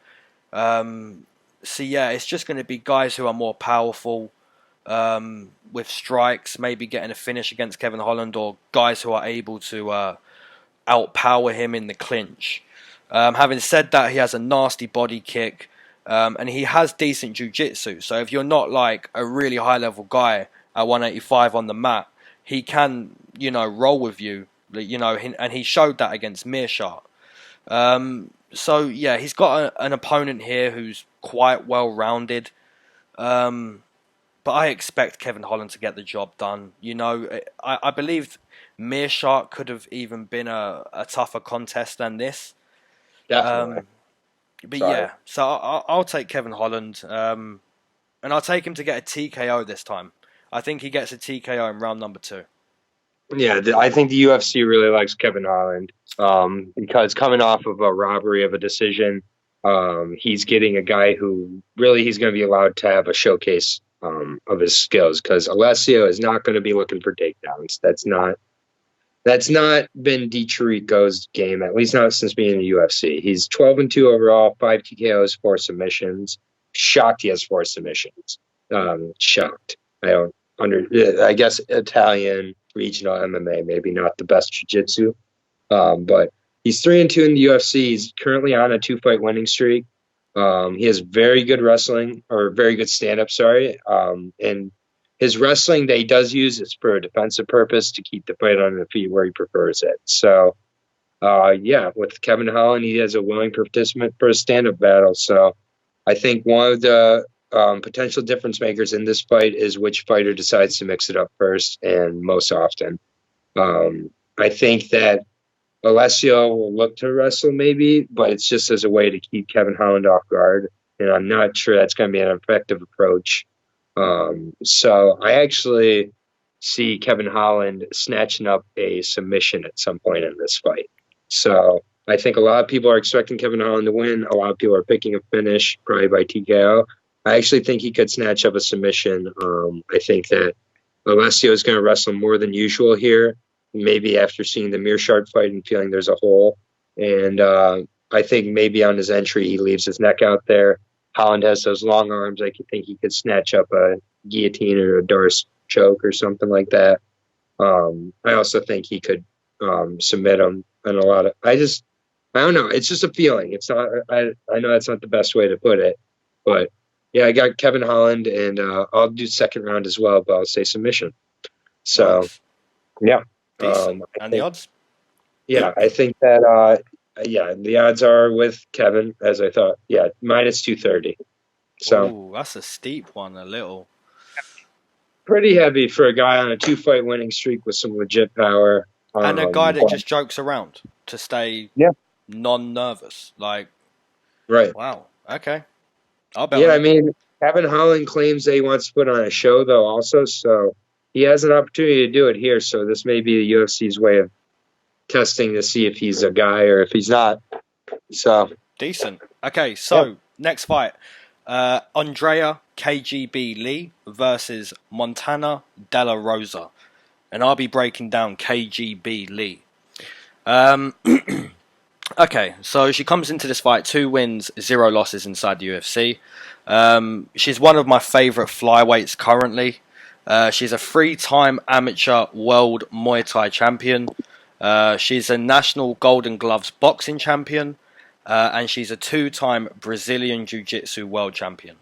So yeah, it's just going to be guys who are more powerful with strikes, maybe getting a finish against Kevin Holland, or guys who are able to outpower him in the clinch. Having said that, he has a nasty body kick, and he has decent jiu-jitsu. So if you're not like a really high-level guy at 185 on the mat, he can, you know, roll with you, you know, and he showed that against Mearshart. So yeah, he's got an opponent here who's quite well-rounded. But I expect Kevin Holland to get the job done. You know, I believe Mearshart could have even been a tougher contest than this. Definitely. But yeah, so I'll take Kevin Holland, and I'll take him to get a TKO this time. I think he gets a TKO in round number 2. Yeah, I think the UFC really likes Kevin Holland because coming off of a robbery of a decision, he's getting a guy who really he's going to be allowed to have a showcase of his skills, because Alessio is not going to be looking for takedowns. That's not been Chirico's game, at least not since being in the UFC. He's 12-2 overall, 5 TKOs, 4 submissions. Shocked he has 4 submissions. Shocked. I guess Italian regional MMA, maybe not the best jiu-jitsu. But he's 3-2 in the UFC. He's currently on a 2-fight winning streak. He has very good wrestling, or very good stand-up, and his wrestling that he does use is for a defensive purpose to keep the fight on the feet where he prefers it. So, yeah, with Kevin Holland, he has a willing participant for a stand-up battle. So I think one of the potential difference makers in this fight is which fighter decides to mix it up first and most often. I think that Alessio will look to wrestle maybe, but it's just as a way to keep Kevin Holland off guard. And I'm not sure that's going to be an effective approach. So I actually see Kevin Holland snatching up a submission at some point in this fight. So I think a lot of people are expecting Kevin Holland to win. A lot of people are picking a finish, probably by TKO. I actually think he could snatch up a submission. I think that Alessio is going to wrestle more than usual here, maybe after seeing the Mearshart fight and feeling there's a hole. And I think maybe on his entry, he leaves his neck out there. Holland has those long arms. I think he could snatch up a guillotine or a Darce choke or something like that. I also think he could submit him. And a lot of, I don't know. It's just a feeling. It's not. I know that's not the best way to put it, but yeah, I got Kevin Holland, and I'll do second round as well, but I'll say submission. So, yeah. And the odds? Yeah, I think that. Yeah, the odds are with Kevin, as I thought. Yeah, minus 230. So ooh, that's a steep one, a little. Pretty heavy for a guy on a 2-fight winning streak with some legit power. And a guy that just jokes around to stay non-nervous. Like, right. Wow. Okay. I'll bet. Yeah, I mean, Kevin Holland claims that he wants to put on a show, though, also. So he has an opportunity to do it here. So this may be the UFC's way of testing to see if he's a guy or if he's not. So decent. Okay, so next fight. Andrea KGB Lee versus Montana De La Rosa. And I'll be breaking down KGB Lee. Okay, so she comes into this fight 2 wins, 0 losses inside the UFC. She's one of my favourite flyweights currently. She's a 3-time amateur world Muay Thai champion. She's a national Golden Gloves boxing champion. And she's a 2-time Brazilian Jiu-Jitsu world champion.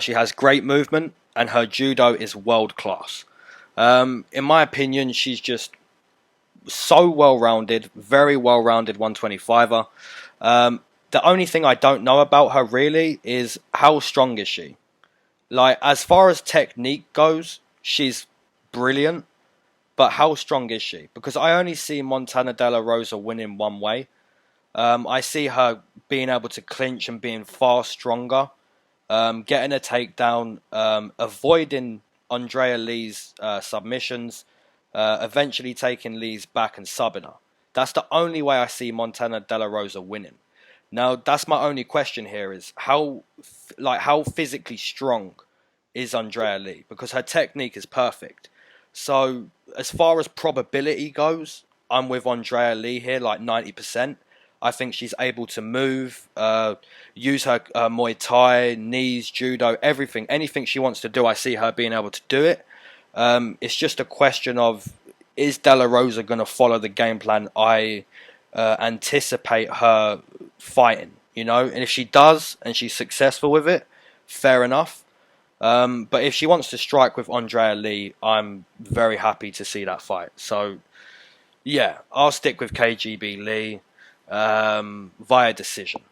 She has great movement and her judo is world class. In my opinion, she's just so well-rounded, very well-rounded 125er. The only thing I don't know about her really is how strong is she? Like, as far as technique goes, she's brilliant, but how strong is she? Because I only see Montana De La Rosa winning one way. I see her being able to clinch and being far stronger, getting a takedown, avoiding Andrea Lee's submissions, eventually taking Lee's back and subbing her. That's the only way I see Montana De La Rosa winning. Now, that's my only question here is how physically strong is Andrea Lee? Because her technique is perfect. So, as far as probability goes, I'm with Andrea Lee here, like 90%. I think she's able to move, use her Muay Thai, knees, judo, everything. Anything she wants to do, I see her being able to do it. It's just a question of, is De La Rosa going to follow the game plan I anticipate her fighting? You know, and if she does and she's successful with it, fair enough. But if she wants to strike with Andrea Lee, I'm very happy to see that fight. So, yeah, I'll stick with KGB Lee via decision.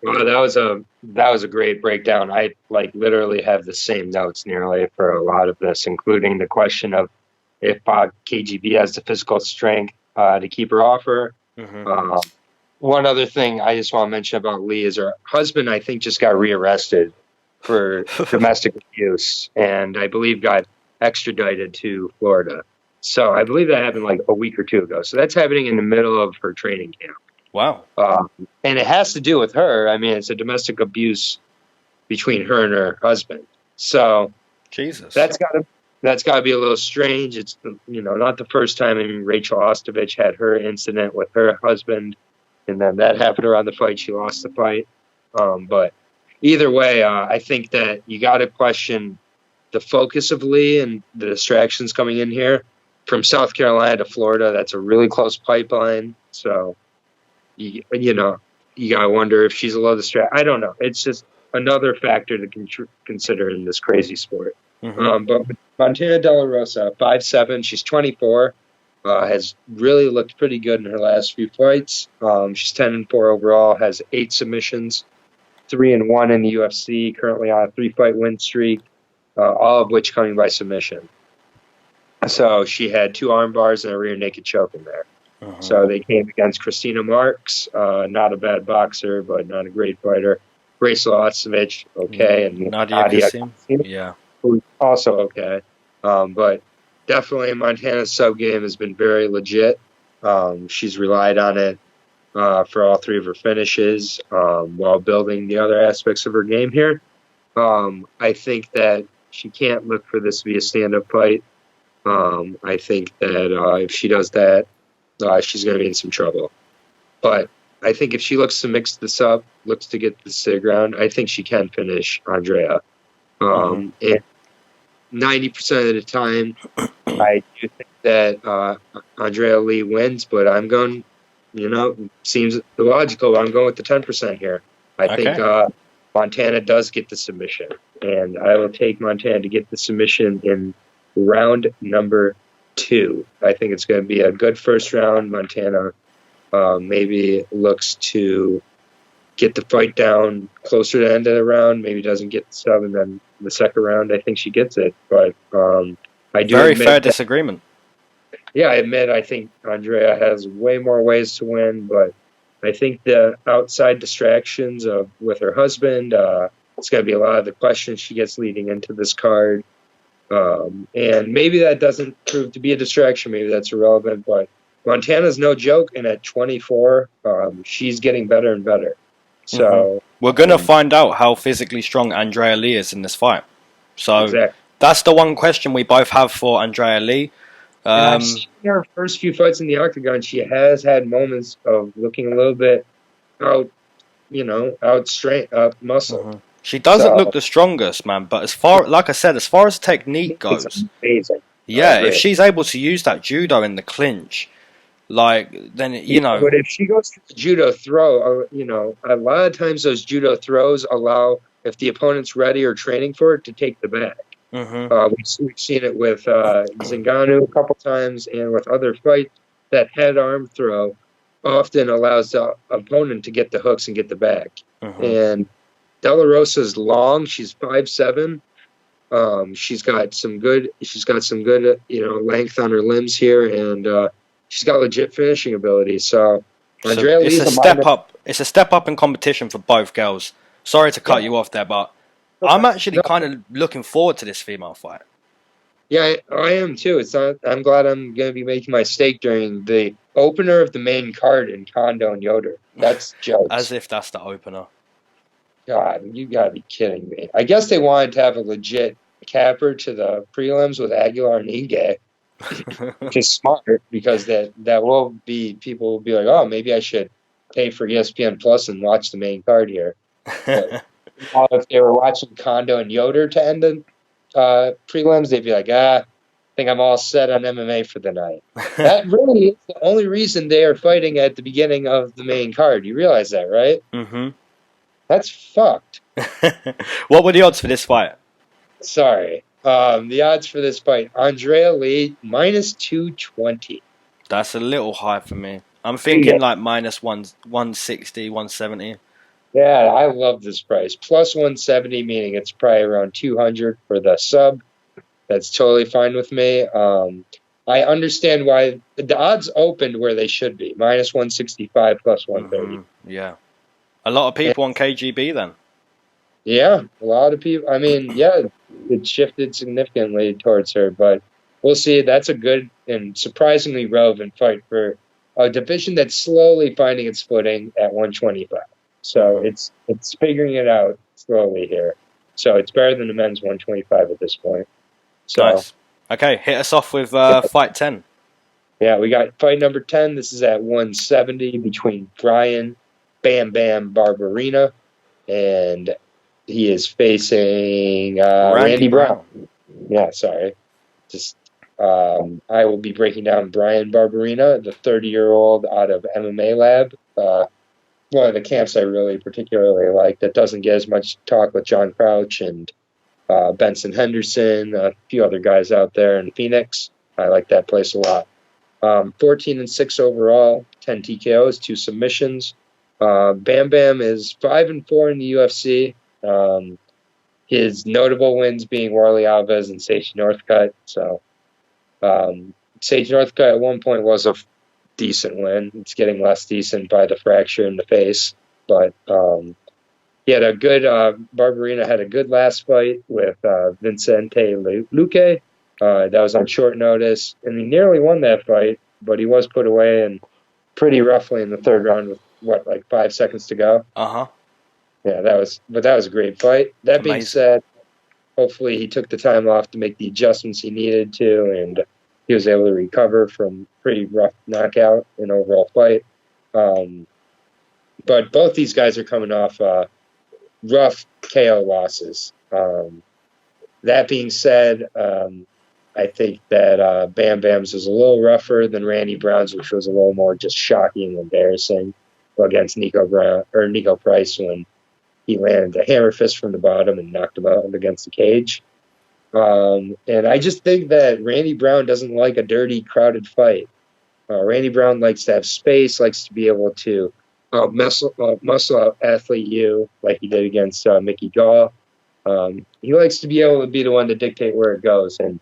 Well, that was a great breakdown. I literally have the same notes nearly for a lot of this, including the question of if KGB has the physical strength to keep her off her. Mm-hmm. One other thing I just want to mention about Lee is her husband, I think, just got rearrested for domestic abuse, and I believe got extradited to Florida. So I believe that happened like a week or two ago. So that's happening in the middle of her training camp. Wow. And it has to do with her. I mean, it's a domestic abuse between her and her husband. So Jesus, that's got to be a little strange. It's not the first time. I mean, Rachel Ostovich had her incident with her husband, and then that happened around the fight. She lost the fight. But either way, I think that you got to question the focus of Lee and the distractions coming in here. From South Carolina to Florida, that's a really close pipeline. So, you got to wonder if she's a little distracted. I don't know. It's just another factor to consider in this crazy sport. Mm-hmm. But Montana De La Rosa, 5'7", she's 24, has really looked pretty good in her last few fights. She's 10-4 overall, has 8 submissions, 3-1 in the UFC, currently on a 3-fight win streak, all of which coming by submission. So she had 2 arm bars and a rear naked choke in there. Uh-huh. So they came against Christina Marks, not a bad boxer, but not a great fighter. Rachel Ostovich, okay. And Nadia Kassim, yeah, who's also okay. But definitely Montana's sub game has been very legit. She's relied on it for all 3 of her finishes while building the other aspects of her game here. I think that she can't look for this to be a stand-up fight. I think that if she does that, she's going to be in some trouble. But I think if she looks to mix this up, looks to get this to the ground, I think she can finish Andrea. And 90% of the time, I do think that Andrea Lee wins, but I'm going, seems illogical. I'm going with the 10% here. I think Montana does get the submission, and I will take Montana to get the submission in round number 2. I think it's going to be a good first round. Montana maybe looks to get the fight down closer to the end of the round, maybe doesn't get the sub, and then the second round, I think she gets it. But I do very fair disagreement. Yeah, I think Andrea has way more ways to win, but I think the outside distractions with her husband, it's going to be a lot of the questions she gets leading into this card. And maybe that doesn't prove to be a distraction. Maybe that's irrelevant, but Montana's no joke. And at 24, she's getting better and better. So we're gonna find out how physically strong Andrea Lee is in this fight. So exactly. that's the one question we both have for Andrea Lee. And I've seen her first few fights in the octagon. She has had moments of looking a little bit out, out strength, out muscle. She doesn't look the strongest, man. But like I said, as far as technique goes, it's amazing. Yeah, if she's able to use that judo in the clinch, then But if she goes to the judo throw, a lot of times those judo throws allow, if the opponent's ready or training for it, to take the back. We've seen it with Zingano a couple times, and with other fights, that head arm throw often allows the opponent to get the hooks and get the back. And De La Rosa's long; she's 5'7". She's got some good length on her limbs here, and she's got legit finishing ability. So Andrea Lee's a step up. It's a step up in competition for both girls. Sorry to cut you off there, but I'm actually kind of looking forward to this female fight. Yeah, I am too. I'm glad I'm going to be making my stake during the opener of the main card in Kondo and Yoder. That's jokes. As if that's the opener. God, you gotta be kidding me. I guess they wanted to have a legit capper to the prelims with Aguilar and Ige, which is smart because that will be, people will be like, oh, maybe I should pay for ESPN Plus and watch the main card here. But if they were watching Kondo and Yoder to end the prelims, they'd be like, I think I'm all set on MMA for the night. That really is the only reason they are fighting at the beginning of the main card. You realize that, right? That's fucked. What were the odds for this fight? Sorry. The odds for this fight, Andrea Lee, minus 220. That's a little high for me. I'm thinking like minus 160, 170. Yeah, I love this price. Plus 170, meaning it's probably around 200 for the sub. That's totally fine with me. I understand why the odds opened where they should be. Minus 165, plus 130. Yeah. A lot of people on KGB then. Yeah, a lot of people. I mean, yeah, it shifted significantly towards her, but we'll see. That's a good and surprisingly relevant fight for a division that's slowly finding its footing at 125. So it's figuring it out slowly here. So it's better than the men's 125 at this point. So, nice. Okay, hit us off with fight 10. Yeah, we got fight number 10. This is at 170 between Brian Bam Bam Barberena, and he is facing Randy Brown. Yeah, sorry. I will be breaking down Brian Barberena, the 30-year-old out of MMA Lab. One of the camps I really particularly like that doesn't get as much talk with John Crouch and Benson Henderson, a few other guys out there in Phoenix. I like that place a lot. 14-6 overall, 10 TKOs, 2 submissions. Bam Bam is 5-4 in the UFC. His notable wins being Warley Alves and Sage Northcutt. So Sage Northcutt at one point was a decent win. It's getting less decent by the fracture in the face. But he had a good Barberena had a good last fight with Vicente Luque. That was on short notice, and he nearly won that fight, but he was put away and pretty roughly in the third round with 5 seconds to go. Yeah, that was a great fight. That being said, hopefully he took the time off to make the adjustments he needed to, and he was able to recover from pretty rough knockout and overall fight. But both these guys are coming off rough KO losses. That being said, I think that Bam Bam's was a little rougher than Randy Brown's, which was a little more just shocking and embarrassing against Nico Price when he landed a hammer fist from the bottom and knocked him out against the cage. And I just think that Randy Brown doesn't like a dirty, crowded fight. Randy Brown likes to have space, likes to be able to muscle out athlete you like he did against Mickey Gall. He likes to be able to be the one to dictate where it goes. And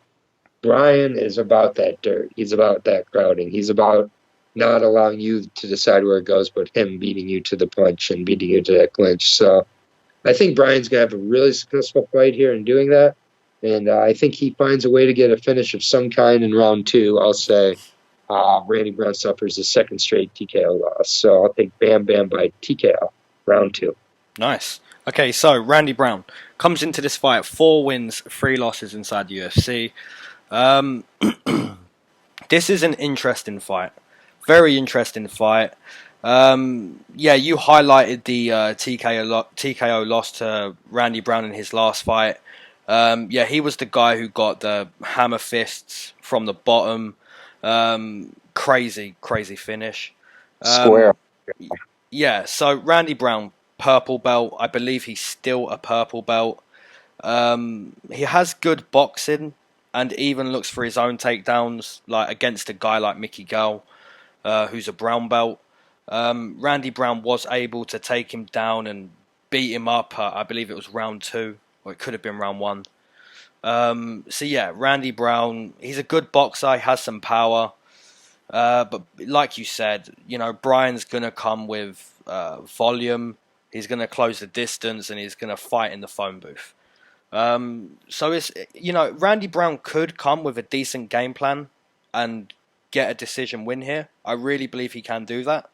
Brian is about that dirt. He's about that crowding. He's about not allowing you to decide where it goes, but him beating you to the punch and beating you to that clinch. So I think Brian's going to have a really successful fight here in doing that. And I think he finds a way to get a finish of some kind in round 2. I'll say Randy Brown suffers a second straight TKO loss. So I'll take Bam Bam by TKO. round 2. Nice. Okay, so Randy Brown comes into this fight 4 wins, 3 losses inside the UFC. This is an interesting fight. Very interesting fight. Yeah, you highlighted the TKO loss to Randy Brown in his last fight. Yeah, he was the guy who got the hammer fists from the bottom. Crazy finish. Square. Yeah, so Randy Brown, purple belt. I believe he's still a purple belt. He has good boxing and even looks for his own takedowns, like against a guy like Mickey Gall, who's a brown belt. Randy Brown was able to take him down and beat him up. I believe it was round 2, or it could have been round 1. So yeah, Randy Brown, he's a good boxer. He has some power. But like you said, you know, Brian's going to come with volume. He's going to close the distance and he's going to fight in the phone booth. So it's, you know, Randy Brown could come with a decent game plan and get a decision win here. I really believe he can do that.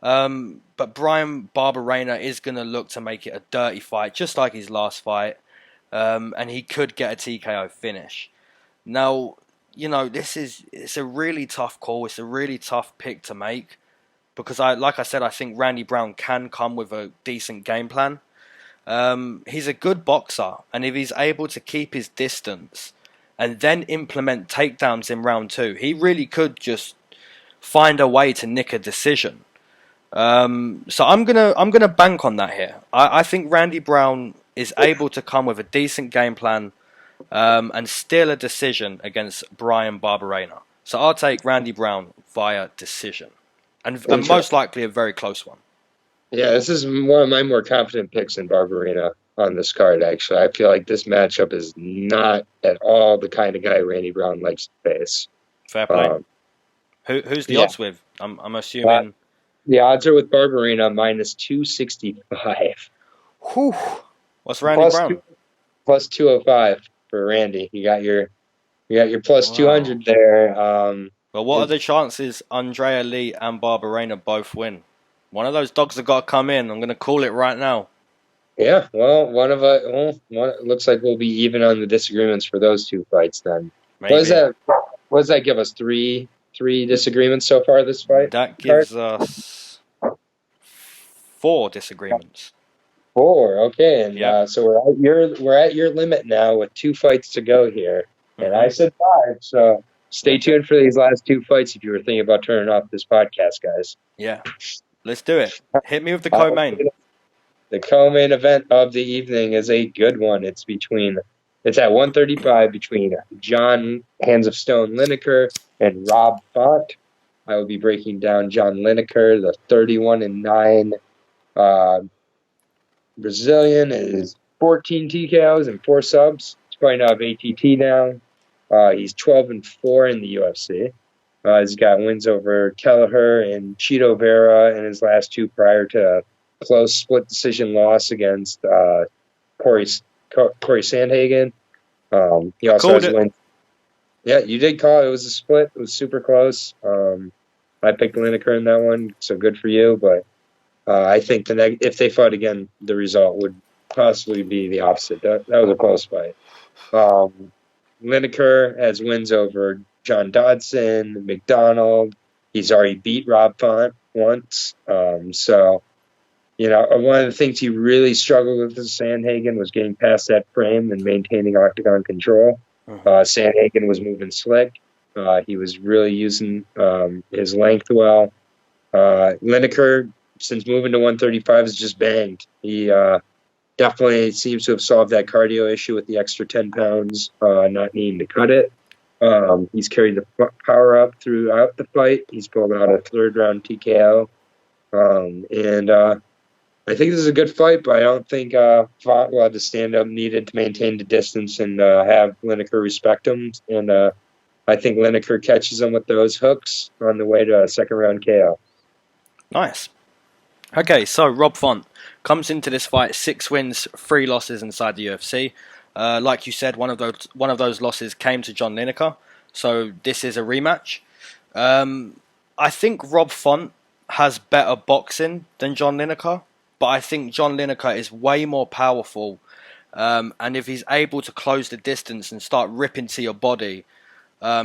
But Brian Barberena is going to look to make it a dirty fight, just like his last fight. And he could get a TKO finish. Now, you know, it's a really tough call. It's a really tough pick to make because like I said, I think Randy Brown can come with a decent game plan. He's a good boxer, and if he's able to keep his distance and then implement takedowns in round 2, he really could just find a way to nick a decision. So I'm gonna bank on that here. I think Randy Brown is able to come with a decent game plan and steal a decision against Brian Barberena. So I'll take Randy Brown via decision, and most likely a very close one. Yeah, this is one of my more confident picks in Barberena on this card, actually. I feel like this matchup is not at all the kind of guy Randy Brown likes to face. Fair play. Who's the odds with? I'm assuming... the odds are with Barberena minus 265. Whew. What's Randy Brown? Plus 205 for Randy. You got your plus 200 there. But what are the chances Andrea Lee and Barberena both win? One of those dogs have got to come in. I'm going to call it right now. Yeah, well, it looks like we'll be even on the disagreements for those 2 fights then. Maybe. What does that give us? Three disagreements so far this fight? That gives us 4 disagreements. 4, okay, and yeah. So we're at your limit now with 2 fights to go here, and I said 5. So stay tuned for these last 2 fights if you were thinking about turning off this podcast, guys. Yeah, let's do it. Hit me with the co-main. The co-main event of the evening is a good one. It's at 135 between John Hands of Stone Lineker and Rob Font. I will be breaking down John Lineker, the 31-9 Brazilian. Is 14 TKOs and 4 subs. He's fighting out of ATT now. He's 12-4 in the UFC. He's got wins over Kelleher and Chito Vera in his last 2 prior to a close split decision loss against Corey Sandhagen. He also has wins. Yeah, you did call it. It was a split. It was super close. I picked Lineker in that one, so good for you. But I think if they fought again, the result would possibly be the opposite. That was a close fight. Lineker has wins over John Dodson, McDonald. He's already beat Rob Font once. So, you know, one of the things he really struggled with Sandhagen was getting past that frame and maintaining octagon control. Sandhagen was moving slick. He was really using his length well. Lineker, since moving to 135, is just banged. He definitely seems to have solved that cardio issue with the extra 10 pounds, not needing to cut it. He's carried the power up throughout the fight. He's pulled out a 3rd-round TKO. I think this is a good fight, but I don't think Font will have the stand-up needed to maintain the distance and have Lineker respect him. And I think Lineker catches him with those hooks on the way to a 2nd-round KO. Nice. Okay, so Rob Font comes into this fight 6 wins, 3 losses inside the UFC. Like you said, one of those losses came to John Lineker, so this is a rematch. I think Rob Font has better boxing than John Lineker. but I think John Lineker is way more powerful. And if he's able to close the distance and start ripping to your body,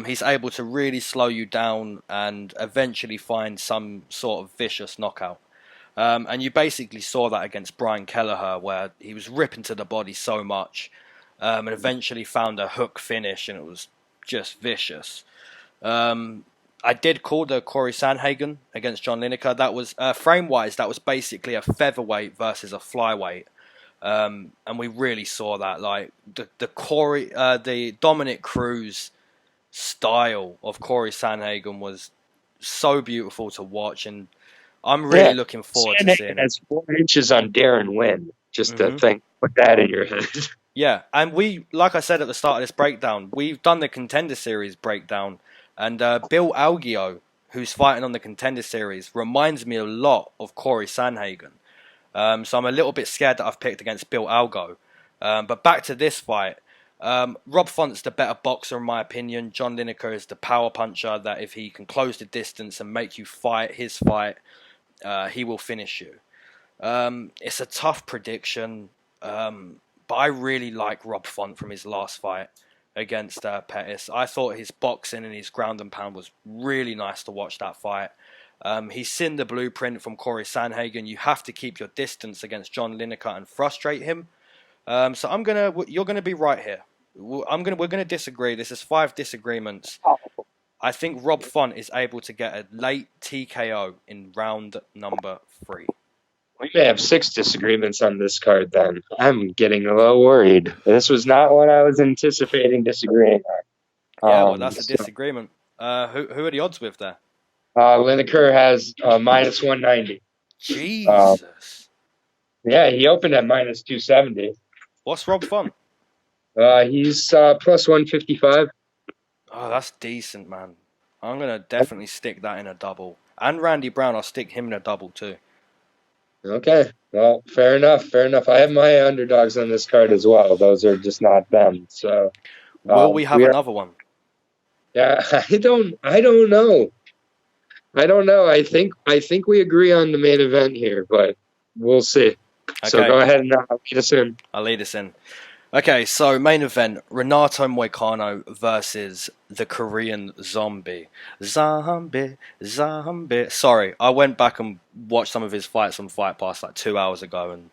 he's able to really slow you down and eventually find some sort of vicious knockout. And you basically saw that against Brian Kelleher, where he was ripping to the body so much, and eventually found a hook finish, and it was just vicious. I did call the Corey Sandhagen against John Lineker. That was frame-wise, that was basically a featherweight versus a flyweight, and we really saw that. Like the Dominic Cruz style of Corey Sandhagen was so beautiful to watch, and I'm really looking forward to seeing it. Has 4 inches on Darren Winn. Just to think, put that in your head. Yeah, and we, like I said at the start of this breakdown, we've done the Contender Series breakdown, and Bill Algeo, who's fighting on the Contender Series, reminds me a lot of Corey Sandhagen. So I'm a little bit scared that I've picked against Bill Algeo. But back to this fight. Rob Font's the better boxer in my opinion. John Lineker is the power puncher that if he can close the distance and make you fight his fight, he will finish you. It's a tough prediction, but I really like Rob Font from his last fight against Pettis. I thought his boxing and his ground and pound was really nice to watch that fight. He's seen the blueprint from Corey Sandhagen. You have to keep your distance against John Lineker and frustrate him. So you're gonna be right here. We're gonna disagree. This is 5 disagreements. I think Rob Font is able to get a late TKO in round number 3. We may have 6 disagreements on this card then. I'm getting a little worried. This was not what I was anticipating disagreeing on. Yeah, well, that's a disagreement. Who are the odds with there? Lineker has minus 190. Jesus. Yeah, he opened at minus 270. What's Rob Font? He's plus 155. Oh, that's decent, man. I'm going to definitely stick that in a double. And Randy Brown, I'll stick him in a double too. Okay. Well, fair enough. Fair enough. I have my underdogs on this card as well. Those are just not them. So, will we have another one? Yeah, I don't know. I don't know. I think we agree on the main event here, but we'll see. Okay. So go ahead and lead us in. I'll lead us in. Okay, so main event, Renato Moicano versus the Korean Zombie. Zombie. Sorry, I went back and watched some of his fights on Fight Pass like 2 hours ago, and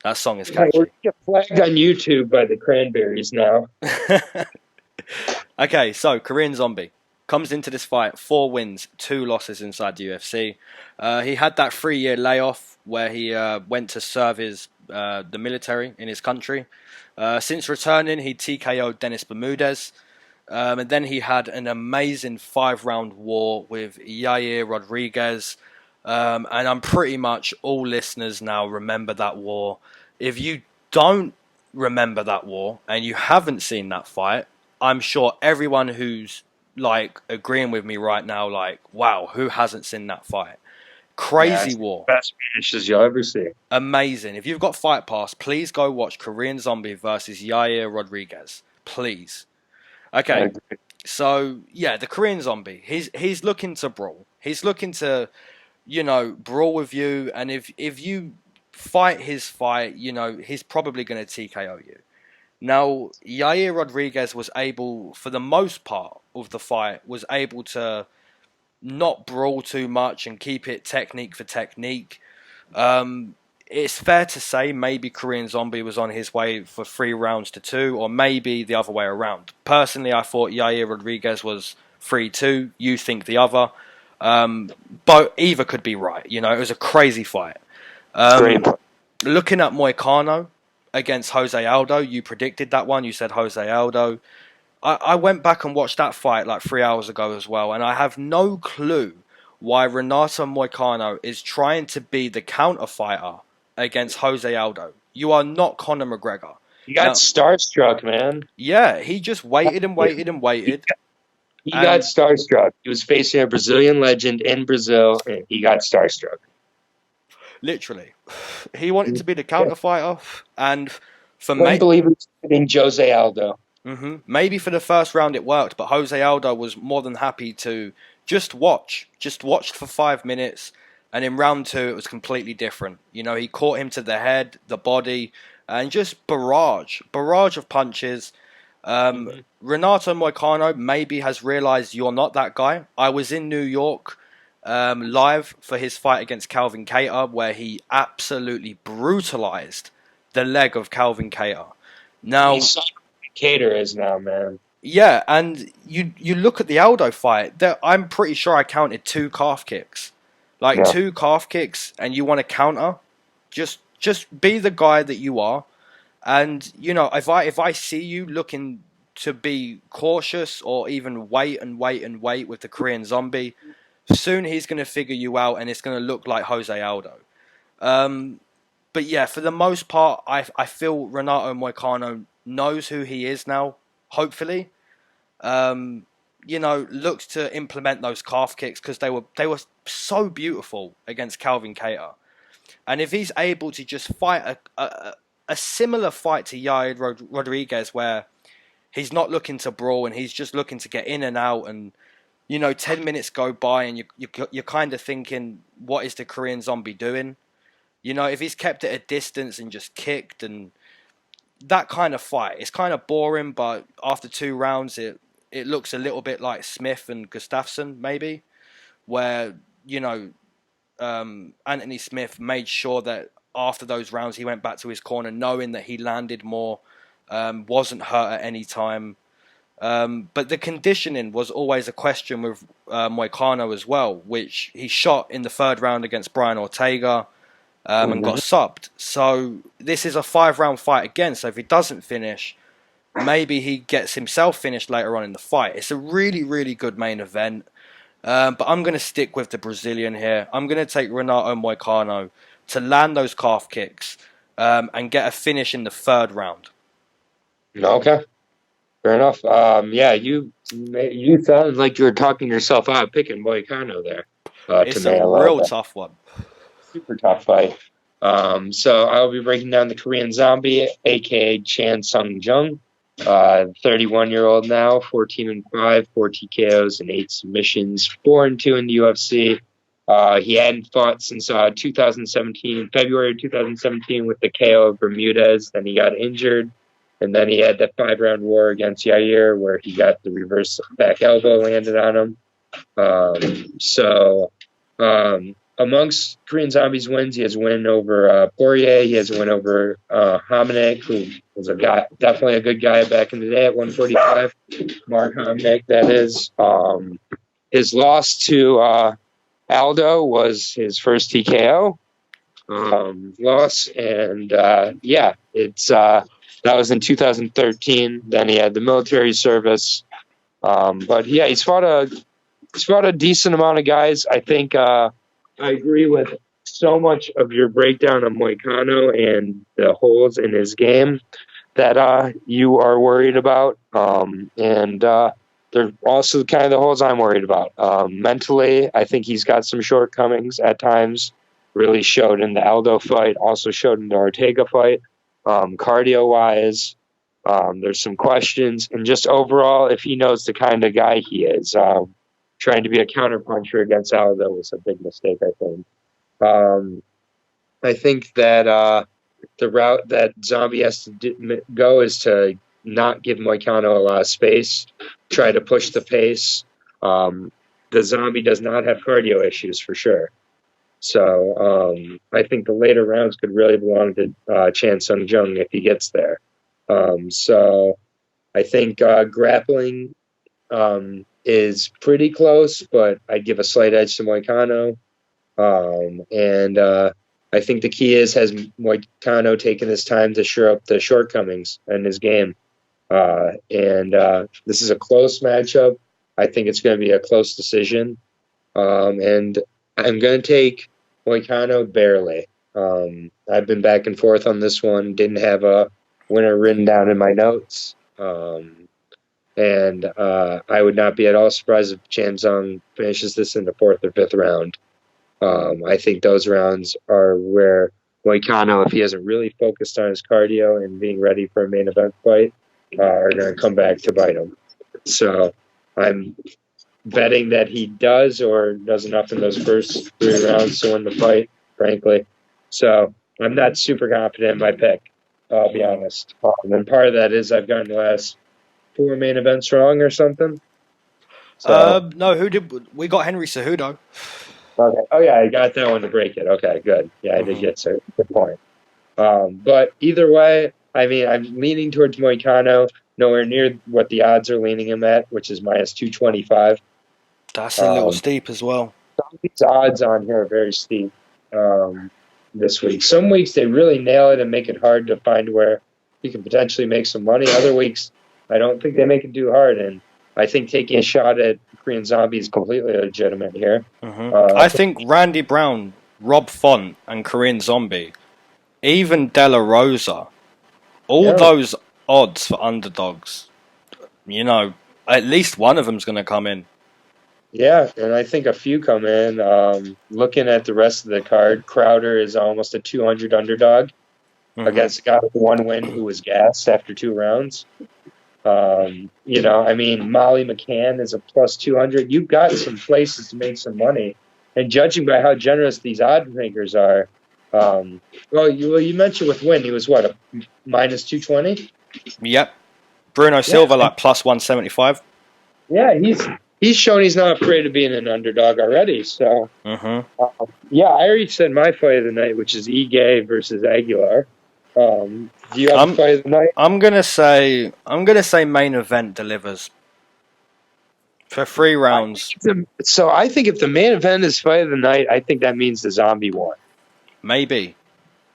that song is catchy. We're get flagged on YouTube by the Cranberries now. Okay, so Korean Zombie comes into this fight, 4 wins, 2 losses inside the UFC. He had that 3-year layoff where he went to serve the military in his country. Since returning, he TKO'd Dennis Bermudez. And then he had an amazing 5-round war with Yair Rodriguez. And I'm pretty much all listeners now remember that war. If you don't remember that war and you haven't seen that fight, I'm sure everyone who's like agreeing with me right now, like, wow, who hasn't seen that fight? Crazy war. Best finishes you'll ever see. Amazing. If you've got Fight Pass, please go watch Korean Zombie versus Yair Rodriguez. Please. Okay. So, yeah, the Korean Zombie. He's looking to brawl. He's looking to, brawl with you. And if you fight his fight, he's probably going to TKO you. Now, Yair Rodriguez was able, for the most part of the fight, was able to not brawl too much and keep it technique for technique. It's fair to say maybe Korean Zombie was on his way for 3 rounds to 2, or maybe the other way around. Personally, I thought Yair Rodriguez was 3-2. You think the other. But either could be right. It was a crazy fight. Looking at Moicano against Jose Aldo, you predicted that one. You said Jose Aldo. I went back and watched that fight like 3 hours ago as well, and I have no clue why Renato Moicano is trying to be the counter fighter against Jose Aldo. You are not Conor McGregor. He got starstruck, man. Yeah, he just waited and waited and waited. He got starstruck. He was facing a Brazilian legend in Brazil, and he got starstruck. Literally. He wanted to be the counter fighter, and for me... I believe it's in Jose Aldo. Maybe for the first round it worked, but Jose Aldo was more than happy to just watch for 5 minutes, And in round 2, it was completely different. You know, he caught him to the head, the body, and just barrage of punches. Renato Moicano maybe has realized you're not that guy. I was in New York live for his fight against Calvin Kattar, where he absolutely brutalized the leg of Calvin Kattar. Now, He's such a Cater is now, man. yeah, and you look at the Aldo fight. I'm pretty sure I counted 2 calf kicks, like Yeah. 2 calf kicks, and you want to counter? Just be the guy that you are, and you know if I see you looking to be cautious or even wait with the Korean Zombie, soon he's going to figure you out, and it's going to look like Jose Aldo. But yeah, for the most part, I feel Renato Moicano knows who he is now. Hopefully, you know, looks to implement those calf kicks because they were so beautiful against Calvin Kattar. And if he's able to just fight a similar fight to Yair Rodriguez, where he's not looking to brawl and he's just looking to get in and out, and you know, 10 minutes go by and you're kind of thinking, what is the Korean Zombie doing? You know, if he's kept at a distance and just kicked, and that kind of fight, it's kind of boring, but after 2 rounds, it looks a little bit like Smith and Gustafsson, maybe, where, you know, Anthony Smith made sure that after those rounds, he went back to his corner knowing that he landed more, wasn't hurt at any time. But the conditioning was always a question with Moicano as well, which he shot in the 3rd round against Brian Ortega. And got subbed. So this is a 5-round fight again. So if he doesn't finish, maybe he gets himself finished later on in the fight. It's a really, really good main event. But I'm going to stick with the Brazilian here. I'm going to take Renato Moicano to land those calf kicks and get a finish in the 3rd round. Okay. Fair enough. Yeah, you sounded like you were talking yourself out picking Moicano there. It's a real tough one. Super tough fight. So I'll be breaking down the Korean Zombie, aka Chan Sung Jung, 31-year-old now, 14-5, 4 TKOs and 8 submissions, 4-2 in the UFC. He hadn't fought since 2017, February 2017, with the KO of Bermudez. Then he got injured, and then he had that 5-round war against Yair, where he got the reverse back elbow landed on him. Amongst Korean Zombie's wins, he has a win over Poirier. He has a win over Hominick, who was definitely a good guy back in the day at 145. Mark Hominick, that is. His loss to Aldo was his first TKO loss, and that was in 2013. Then he had the military service, but yeah, he's fought a decent amount of guys. I think. I agree with so much of your breakdown of Moicano and the holes in his game that you are worried about. And they're also kind of the holes I'm worried about. Mentally, I think he's got some shortcomings at times. Really showed in the Aldo fight, also showed in the Ortega fight. Cardio-wise, there's some questions. And just overall, if he knows the kind of guy he is, trying to be a counterpuncher against Aldo was a big mistake, I think. I think that the route that Zombie has to go is to not give Moicano a lot of space, try to push the pace. The Zombie does not have cardio issues for sure. So I think the later rounds could really belong to Chan Sung Jung if he gets there. So I think grappling is pretty close, but I'd give a slight edge to Moicano. I think the key has Moicano taken his time to shore up the shortcomings in his game. This is a close matchup. I think it's going to be a close decision. And I'm going to take Moicano barely. I've been back and forth on this one. Didn't have a winner written down in my notes. I would not be at all surprised if Chan Sung finishes this in the 4th or 5th round. I think those rounds are where Moicano, if he hasn't really focused on his cardio and being ready for a main event fight, are going to come back to bite him. So I'm betting that he does or does enough in those first 3 rounds to win the fight, frankly. So I'm not super confident in my pick, I'll be honest. And part of that is I've gotten the last 4 main events wrong or something. So No, who did we got? Henry Cejudo. okay. Oh yeah, I got that one to break it. Okay, good. Yeah, I did get to good point. But either way, I mean, I'm leaning towards Moicano, nowhere near what the odds are leaning him at, which is minus 225. That's a little steep as well. Some of these odds on here are very steep this week. Some weeks they really nail it and make it hard to find where you can potentially make some money. Other weeks, I don't think they make it too hard. And I think taking a shot at Korean Zombie is completely legitimate here. I think Randy Brown, Rob Font, and Korean Zombie, even De La Rosa, all those odds for underdogs, you know, at least one of them's going to come in. Yeah, and I think a few come in. Looking at the rest of the card, Crowder is almost a 200 underdog against a guy with 1 win who was gassed after 2 rounds. You know, I mean, Molly McCann is a plus 200. You've got some places to make some money. And judging by how generous these odd makers are, you mentioned with Winn, he was what, a minus 220? Yep. Bruno Silva, like plus 175. Yeah, he's shown he's not afraid of being an underdog already. So, yeah, I already said my fight of the night, which is Ige versus Aguilar. Do you have a fight of the night? I'm gonna say main event delivers for 3 rounds. So I think if the main event is fight of the night, I think that means the Zombie won. Maybe.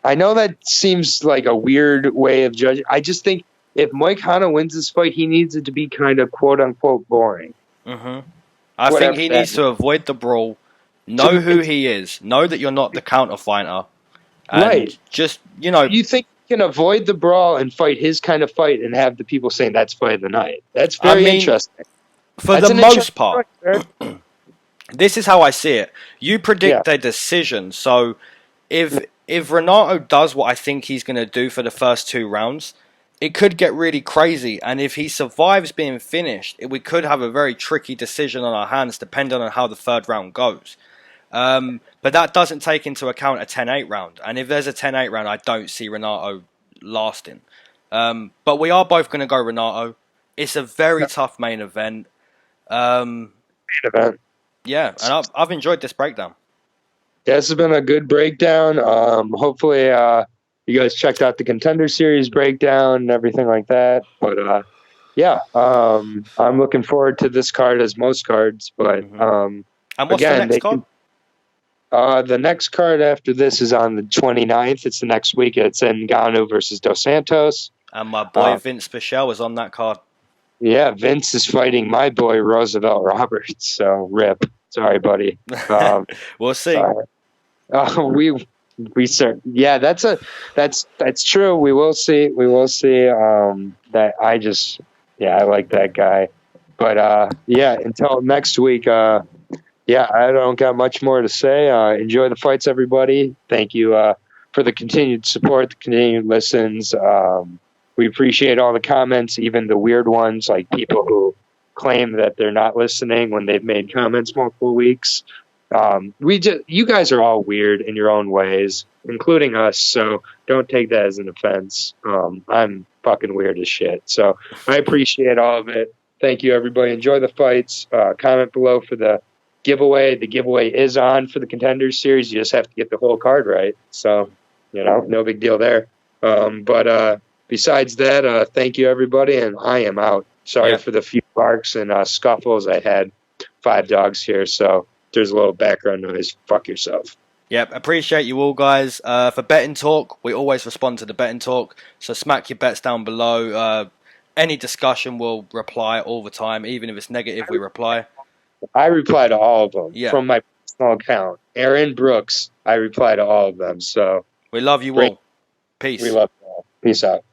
I know that seems like a weird way of judging. I just think if Moicano wins this fight, he needs it to be kind of quote unquote boring. I think he needs to avoid the brawl, know who he is, know that you're not the counter fighter, and just, you know. You think you can avoid the brawl and fight his kind of fight and have the people saying that's fight of the night? That's very interesting. For the most part, this is how I see it. You predict a decision, so if Renato does what I think he's going to do for the first 2 rounds, it could get really crazy. And if he survives being finished, we could have a very tricky decision on our hands, depending on how the 3rd round goes. But that doesn't take into account a 10-8 round. And if there's a 10-8 round, I don't see Renato lasting. But we are both going to go Renato. It's a very tough main event. Yeah, and I've enjoyed this breakdown. Yeah, this has been a good breakdown. Hopefully you guys checked out the Contender Series breakdown and everything like that. But I'm looking forward to this card as most cards. But and what's the next card? The next card after this is on the 29th. It's the next week. It's Ngannou versus Dos Santos. And my boy Vince Pichel is on that card. Yeah, Vince is fighting my boy Roosevelt Roberts. So rip. Sorry, buddy. We'll see. We start. Yeah, that's true. We will see. That I like that guy. But until next week. I don't got much more to say. Enjoy the fights, everybody. Thank you for the continued support, the continued listens. We appreciate all the comments, even the weird ones, like people who claim that they're not listening when they've made comments multiple weeks. You guys are all weird in your own ways, including us. So don't take that as an offense. I'm fucking weird as shit. So I appreciate all of it. Thank you, everybody. Enjoy the fights. Comment below for the giveaway. The giveaway is on for the Contenders Series. You just have to get the whole card right. So, no big deal there. But besides that, thank you, everybody, and I am out. Sorry for the few barks and scuffles. I had 5 dogs here, so there's a little background noise. Fuck yourself. Yep, appreciate you all, guys. For betting talk, we always respond to the betting talk, so smack your bets down below. Any discussion, we'll reply all the time. Even if it's negative, we reply. I reply to all of them from my personal account. Aaron Brooks, I reply to all of them. So we love you all. Peace. We love you all. Peace out.